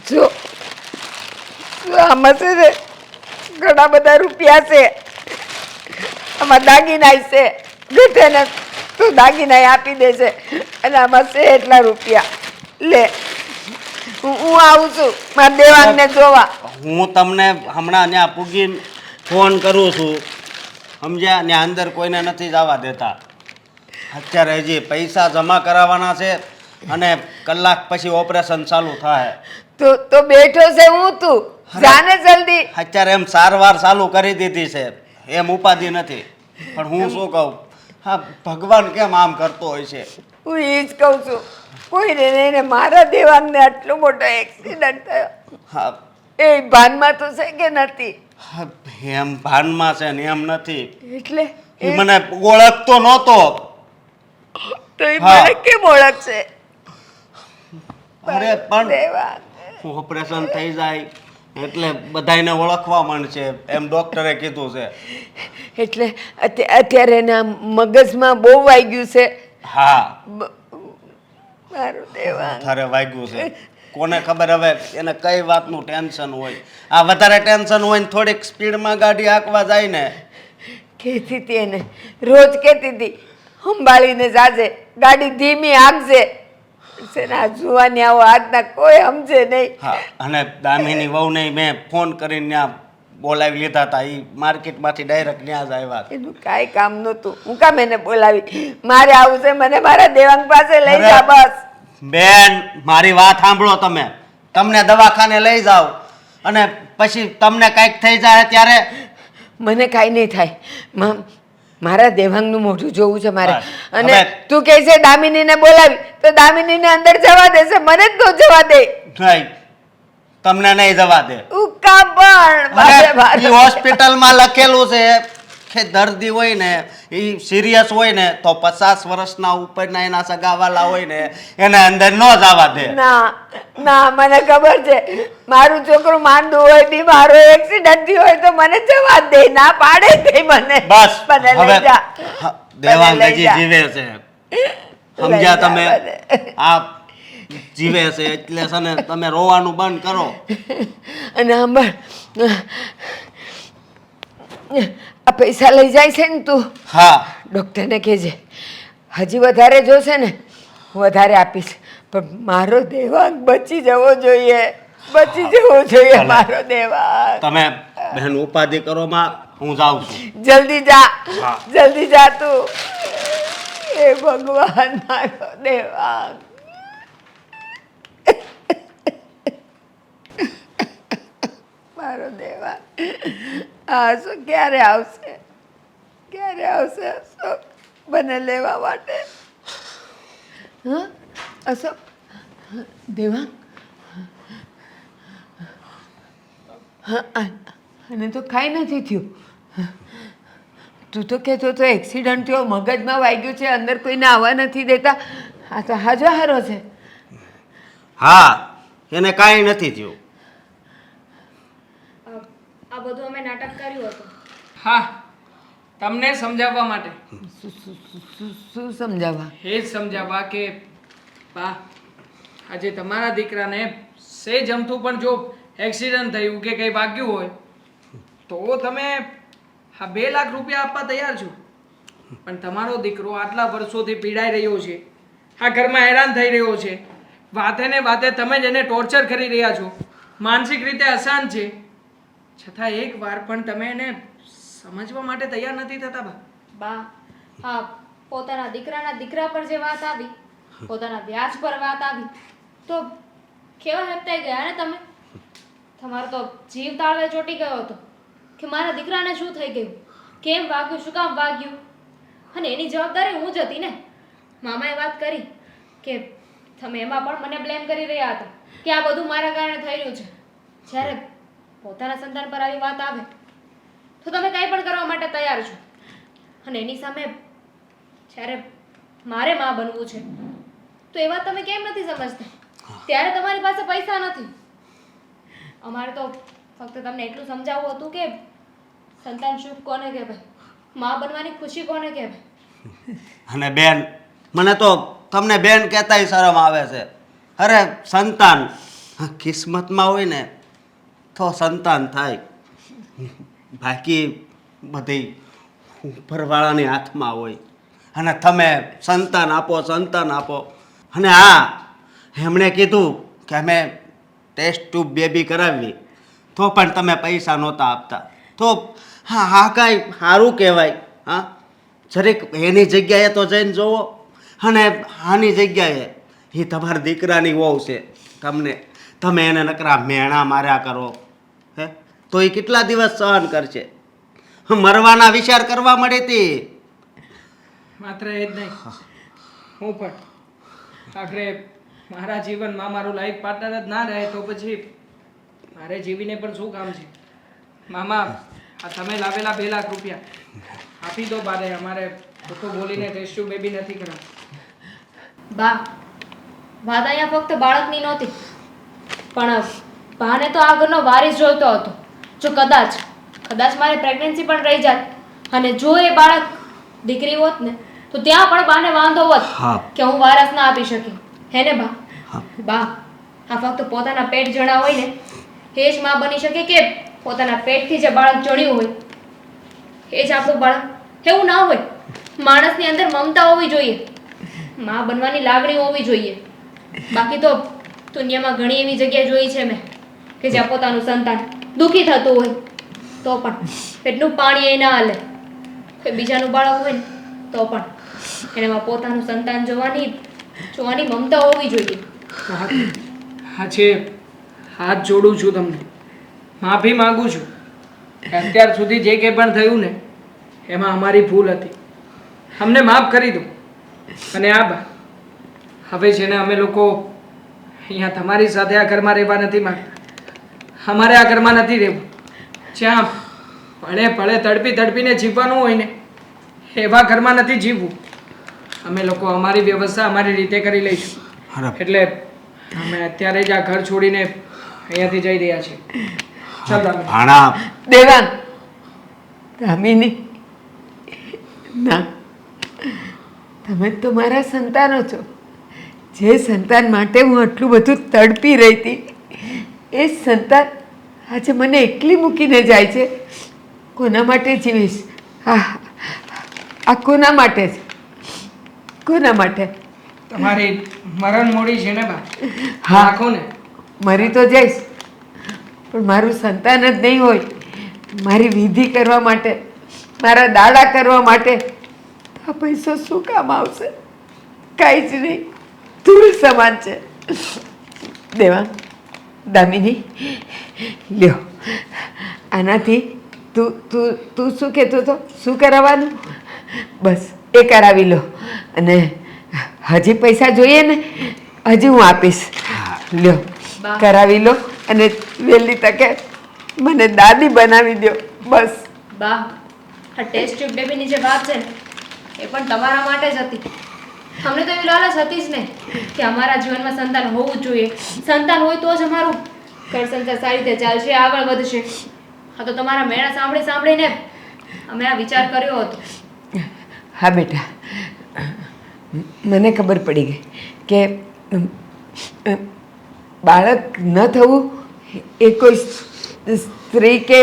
[SPEAKER 3] જો આમાં છે ને ઘણા બધા રૂપિયા છે. આમાં દાગીના છે, ઘટે ને તો દાગીના આપી દેશે અને આમાં છે એટલા રૂપિયા. લે હું આવું છું મારા દેવાંગને જોવા.
[SPEAKER 6] હું તમને હમણાં ત્યાં પૂગીને ફોન કરું છું, સમજ્યા? ત્યાં અંદર કોઈને નથી જવા દેતા. અત્યારે હજી પૈસા જમા કરાવવાના છે અને કલાક પછી ઓપરેશન ચાલુ થાય.
[SPEAKER 3] તો બેઠો છે હું તું જાને જલ્દી.
[SPEAKER 6] અત્યારે એમ સારવાર ચાલુ કરી દીધી છે, એમ ઉપાધિ નથી. પણ હું શું કહું, હા ભગવાન કેમ આમ કરતો હોય છે?
[SPEAKER 3] હું એ જ કહું છું, કોઈને નહીં ને મારા દેવાંગને આટલો મોટો એક્સિડન્ટ થયો.
[SPEAKER 6] હા
[SPEAKER 3] એ ભાનમાં તો છે કે નથી?
[SPEAKER 6] હા, એમ ભાનમાં છે ને એમ નથી.
[SPEAKER 3] એટલે
[SPEAKER 6] એ મને ઓળખતો નહોતો.
[SPEAKER 3] તો એ
[SPEAKER 6] હા.
[SPEAKER 3] મને કેમ ઓળખશે?
[SPEAKER 6] અરે પણ
[SPEAKER 3] દેવાંગ,
[SPEAKER 6] ઓપરેશન થઈ જાય એટલે બધાયને ઓળખવા માંડશે એમ ડોક્ટરે કીધું છે.
[SPEAKER 3] એટલે અત્યારે એના મગજમાં બહુ વાગ્યું છે.
[SPEAKER 6] હા
[SPEAKER 3] મારું દેવાંગ.
[SPEAKER 6] વધારે વાગ્યું છે. કોને ખબર હવે એને કઈ વાતનું ટેન્શન હોય. આ વધારે ટેન્શન હોય ને થોડીક સ્પીડમાં ગાડી હાંકવા જાય ને.
[SPEAKER 3] કહેતી હતી એને, રોજ કહેતી હતી સંભાળીને જાજે, ગાડી ધીમી હાંકજે. આ જોવાની આવો આજના કોઈ સમજે નહીં.
[SPEAKER 6] હા, અને દામિની વહુને મેં ફોન કરીને ત્યાં બોલાવી લીધા હતા. એ માર્કેટમાંથી ડાયરેક્ટ ત્યાં જ આવ્યા.
[SPEAKER 3] એનું કાંઈ કામ નહોતું. હું કામ એને બોલાવી? મારે આવું છે, મને મારા દેવાંગ પાસે લઈ જા બસ.
[SPEAKER 6] બેન મારી વાત સાંભળો તમે. તમને દવાખાને લઈ જાઓ અને પછી તમને કંઈક થઈ જાય ત્યારે
[SPEAKER 3] મને કાંઈ નહીં થાય. મારા દેવાંગનું મોઢું જોવું છે મારે.
[SPEAKER 6] બસ.
[SPEAKER 3] અને
[SPEAKER 6] હવે-
[SPEAKER 3] તું કહે છે દામિનીને બોલાવી, તો દામિનીને અંદર જવા દેશે, મને જ ન જવા દે.
[SPEAKER 6] નહીં, તમને નહીં જવા દે.
[SPEAKER 3] ઉકા પણ બાપરે બાપ.
[SPEAKER 6] અને હોસ્પિટલમાં લખેલું છે કે દર્દી હોય ને એ સિરિયસ હોય ને તો 50 વર્ષના ઉપરના એના સગાવાલા હોય ને એને અંદર ન જવા દે.
[SPEAKER 3] ના ના, મને ખબર છે મારું છોકરું માંદું હોય, બીમાર હોય, એક્સિડન્ટ થયું હોય તો મને જવા જ દે. ના પાડે જ નહીં મને.
[SPEAKER 6] બસ
[SPEAKER 3] મને લઈ
[SPEAKER 6] હવે
[SPEAKER 3] જા.
[SPEAKER 6] હા, દેવાંગ
[SPEAKER 3] મને લઈ
[SPEAKER 6] હજી
[SPEAKER 3] જા.
[SPEAKER 6] જીવે છે,
[SPEAKER 3] લઈ
[SPEAKER 6] સમજ્યા
[SPEAKER 3] જા
[SPEAKER 6] તમે?
[SPEAKER 3] મને.
[SPEAKER 6] આ જીવે છે એટલે છે ને તમે રોવાનું બંધ કરો.
[SPEAKER 3] અને સાંભળ, આ પૈસા લઈ જાય છે ને તું,
[SPEAKER 6] હા
[SPEAKER 3] ડૉક્ટરને કહેજે હજી વધારે જોશે ને વધારે આપીશ, પણ મારો દેવાંગ બચી જવો જોઈએ, બચી જવો જોઈએ મારો દેવાંગ.
[SPEAKER 6] તમે બહેન ઉપાધિ કરો માં, હું જાઉં છું.
[SPEAKER 3] જલ્દી જા,
[SPEAKER 6] હા.
[SPEAKER 3] જલ્દી જા તું. હે ભગવાન, મારો દેવાંગ. મારો દેવાંગ, આ શું ક્યારે આવશે, ક્યારે આવશે અશોક મને લેવા માટે? હા અશોક, દેવાંગ, હા અને તો કાંઈ નથી થયું. તું તો કહેતો તો એક્સિડન્ટ થયો, મગજમાં વાગ્યું છે, અંદર કોઈને આવવા નથી દેતા. આ તો હાજો હારો છે.
[SPEAKER 6] હા, એને કાંઈ નથી થયું.
[SPEAKER 1] આ બધું અમે નાટક કર્યું હતું.
[SPEAKER 2] હા, તમને સમજાવવા માટે.
[SPEAKER 3] શું સમજાવવા?
[SPEAKER 2] એ જ સમજાવવા કે બા, આજે તમારા દીકરાને સેજ અમથું પણ જો એક્સિડન્ટ થયું કે કંઈ વાગ્યું હોય તો તમે આ 2 લાખ રૂપિયા આપવા તૈયાર છો. પણ તમારો દીકરો આટલા વર્ષોથી પીડાઈ રહ્યો છે, આ ઘરમાં હેરાન થઈ રહ્યો છે, વાતે ને વાતે તમે જ એને ટોર્ચર કરી રહ્યા છો, માનસિક રીતે અશાંત છે, છતાં એક વાર પણ તમે એને સમજવા માટે તૈયાર નથી થતા બા.
[SPEAKER 1] બા, હા, પોતાના દીકરા પર જે વાત આવી, પોતાના વ્યાજ પર વાત આવી, તો કેવા હેપતાઈ ગયા ને તમે. તમારો તો જીવ તાળવે ચોંટી ગયો હતો કે મારા દીકરાને શું થઈ ગયું, કેમ વાગ્યું, શું કામ વાગ્યું. અને એની જવાબદારી હું જ હતી ને. મામાએ વાત કરી કે તમે એમાં પણ મને બ્લેમ કરી રહ્યા હતા કે આ બધું મારા કારણે થઈ રહ્યું છે. જ્યારે પોતાના સંતાન પર આવી વાત આવે તો તમે કંઈ પણ કરવા માટે તૈયાર છો. અને એની સામે જ્યારે મારે માં બનવું છે તો એ વાત તમે કેમ નથી સમજતા? ત્યારે તમારી પાસે પૈસા નથી. અમારે તો ફક્ત તમને એટલું સમજાવવું હતું કે સંતાન સુખ કોને કહેવાય, માં બનવાની ખુશી કોને કહેવાય.
[SPEAKER 6] અને બેન, મને તો તમને બેન કહેતાય શરમ આવે છે. અરે સંતાન કિસ્મતમાં હોય ને તો સંતાન થાય, બાકી બધી ઉપરવાળાની હાથમાં હોય. અને તમે સંતાન આપો, સંતાન આપો. અને હા, એમણે કીધું કે અમે ટેસ્ટ ટ્યુબ બેબી કરાવી તો પણ તમે પૈસા નહોતા આપતા. તો હા, હા કાંઈ સારું કહેવાય. હા, જરીક એની જગ્યાએ તો જઈને જોવો. અને આની જગ્યાએ એ તમારા દીકરાની વહુ છે, તમે એને નકરા મેણા માર્યા કરો હે તો એ કેટલા દિવસ સહન કરશે? મરવાના વિચાર કરવા મળે તે.
[SPEAKER 2] માત્ર એ જ નહીં, હું પણ આખરે મારા જીવનમાં મારું લાઈફ પાર્ટનર જ ના રહે તો પછી મારે જીવીને પણ શું કામ છે? મામા, આ તમે લાવેલા 2 લાખ રૂપિયા આપી દો બારે. અમારે ખોટું બોલીને ટેસ્ટ ટ્યુબ બેબી નથી કરાવતી.
[SPEAKER 1] બા, વાત અહીંયા ફક્ત બાળકની નહોતી, પણ બાને તો આ ઘરનો વારીસ જોઈતો હતો. જો કદાચ મારે પ્રેગ્નન્સી પણ રહી જાત અને જો એ બાળક દીકરી હોત ને તો ત્યાં પણ બાને વાંધો હોત કે હું વારસ ના આપી શકી. હે ને બા? બા, આ ફક્ત પોતાના પેટ જણા હોય ને એ જ માં બની શકે કે પોતાના પેટથી જે બાળક જણ્યું હોય એ જ આપણું બાળક? એવું ના હોય. માણસની અંદર મમતા હોવી જોઈએ, માં બનવાની લાગણી હોવી જોઈએ. બાકી તો દુનિયામાં ઘણી એવી જગ્યા જોઈ છે મેં કે જ્યાં પોતાનું સંતાન દુઃખી થતું હોય તો પણ પેટનું પાણી એ ના હાલે. કોઈ બીજાનું બાળક હોય ને તો પણ એનામાં પોતાનું સંતાન જોવાની મમતા હોવી જોઈએ.
[SPEAKER 2] હા છે, હાથ જોડું છું તમને, માફી માંગુ છું કે અત્યાર સુધી જે કંઈ પણ થયું ને એમાં અમારી ભૂલ હતી. અમને માફ કરી દો. અને આ બા, હવે છે ને અમે લોકો અહીંયા તમારી સાથે આ ઘરમાં રહેવા નથી માંગતા. અમારે આ ઘરમાં નથી રહેવું. જ્યાં પળે પળે તડપીને જીવવાનું હોય ને એવા ઘરમાં નથી જીવવું. અમે લોકો અમારી વ્યવસ્થા અમારી રીતે કરી લઈશું. એટલે અમે અત્યારે જ આ ઘર છોડીને અહીંયાથી જઈ રહ્યા છીએ. ચાલો
[SPEAKER 6] ભાણા,
[SPEAKER 3] દેવાંગ, દામિની, ના, તમે તો મારા સંતાનો છો. જે સંતાન માટે હું આટલું બધું તડપી રહી હતી એ જ સંતાન આજે મને એકલી મૂકીને જાય છે. કોના માટે જીવીશ? આ કોના માટે છે? કોના માટે?
[SPEAKER 2] તમારી મરણ મોડી છે ને બા
[SPEAKER 3] હા.
[SPEAKER 2] રાખો ને.
[SPEAKER 3] મરી તો જઈશ પણ મારું સંતાન જ નહીં હોય, મારી વિધિ કરવા માટે, મારા દાડા કરવા માટે આ પૈસો શું કામ આવશે? કાંઈ જ નહીં, ધૂળ સમાન છે. દેવાંગ, દામિની, લ્યો આનાથી તું તું તું શું કહેતો હતો? શું કરાવવાનું? બસ એ કરાવી લો. અને હજી પૈસા જોઈએ ને? હજી હું આપીશ. લ્યો
[SPEAKER 1] બા.
[SPEAKER 3] કરાવી લો અને વહેલી તકે મને દાદી બનાવી દો. બસ
[SPEAKER 1] બા, આ ટેસ્ટ ટ્યુબ બેબીની જે વાત છે ને એ પણ તમારા માટે જ હતી. અમને તો એવી લાલચ હતી જ ને કે અમારા જીવનમાં સંતાન હોવું જ જોઈએ. સંતાન હોય તો જ અમારું ઘર સંસાર સારી રીતે ચાલશે, આગળ વધશે. હા, તો તમારા મેળા સાંભળી સાંભળીને અમે આ વિચાર કર્યો હતો.
[SPEAKER 3] હા બેટા, મને ખબર પડી ગઈ કે બાળક ન થવું એ કોઈ સ્ત્રી કે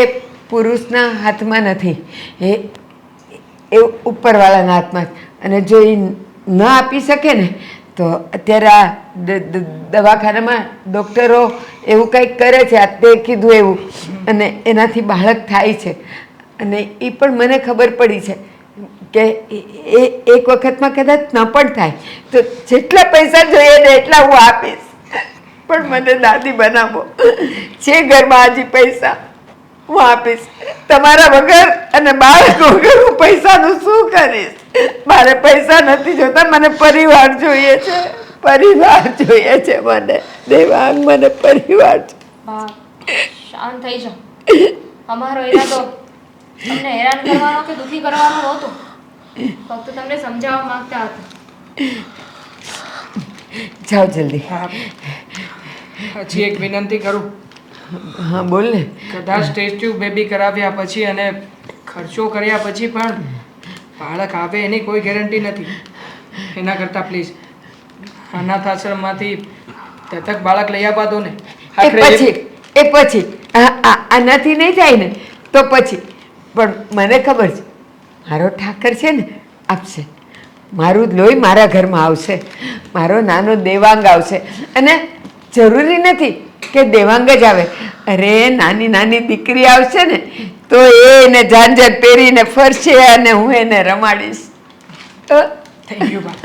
[SPEAKER 3] પુરુષના હાથમાં નથી, એ ઉપરવાળાના હાથમાં. અને જો એ ન આપી શકે ને તો અત્યારે આ દવાખાનામાં ડૉક્ટરો એવું કંઈક કરે છે, આ તે કીધું એવું, અને એનાથી બાળક થાય છે. અને એ પણ મને ખબર પડી છે કે એ એક વખતમાં કદાચ ન પણ થાય તો જેટલા પૈસા જોઈએ ને એટલા હું આપીશ, પણ મને દાદી બનાવો. છે ઘરમાં હજી પૈસા, હું આપીશ. તમારા વગર અને બાળક વગર હું પૈસાનું શું કરીશ? મારે પૈસા નથી જોતા, મને પરિવાર જોઈએ છે. પરિવાર જોઈએ છે મને. દેવાંગ, મને પરિવાર જોઈએ.
[SPEAKER 1] બા, શાંત થઈ જાઓ. અમારો ઈરાદો તમને હેરાન કરવાનો કે દુખી કરવાનો નહોતો, ફક્ત તમને સમજાવવા માંગતા હતા.
[SPEAKER 3] જાઓ જલ્દી.
[SPEAKER 2] હજી એક વિનંતી કરું.
[SPEAKER 3] હા બોલ ને.
[SPEAKER 2] કદાચ ટેસ્ટ ટ્યુબ બેબી કરાવ્યા પછી અને ખર્ચો કર્યા પછી પણ બાળક આવે એની કોઈ ગેરંટી નથી. એના કરતાં પ્લીઝ અનાથ આશ્રમમાંથી દત્તક બાળક લઈ આપવા દો ને.
[SPEAKER 3] એ પછી આનાથી નહીં થાય ને તો પછી. પણ મને ખબર છે મારો ઠાકર છે ને આપશે. મારું લોહી મારા ઘરમાં આવશે, મારો નાનો દેવાંગ આવશે. અને જરૂરી નથી કે દેવાંગ જ આવે, અરે નાની નાની દીકરી આવશે ને તો એને ઝાંઝર પહેરીને ફરશે અને હું એને રમાડીશ.
[SPEAKER 2] થેન્ક યુ બા.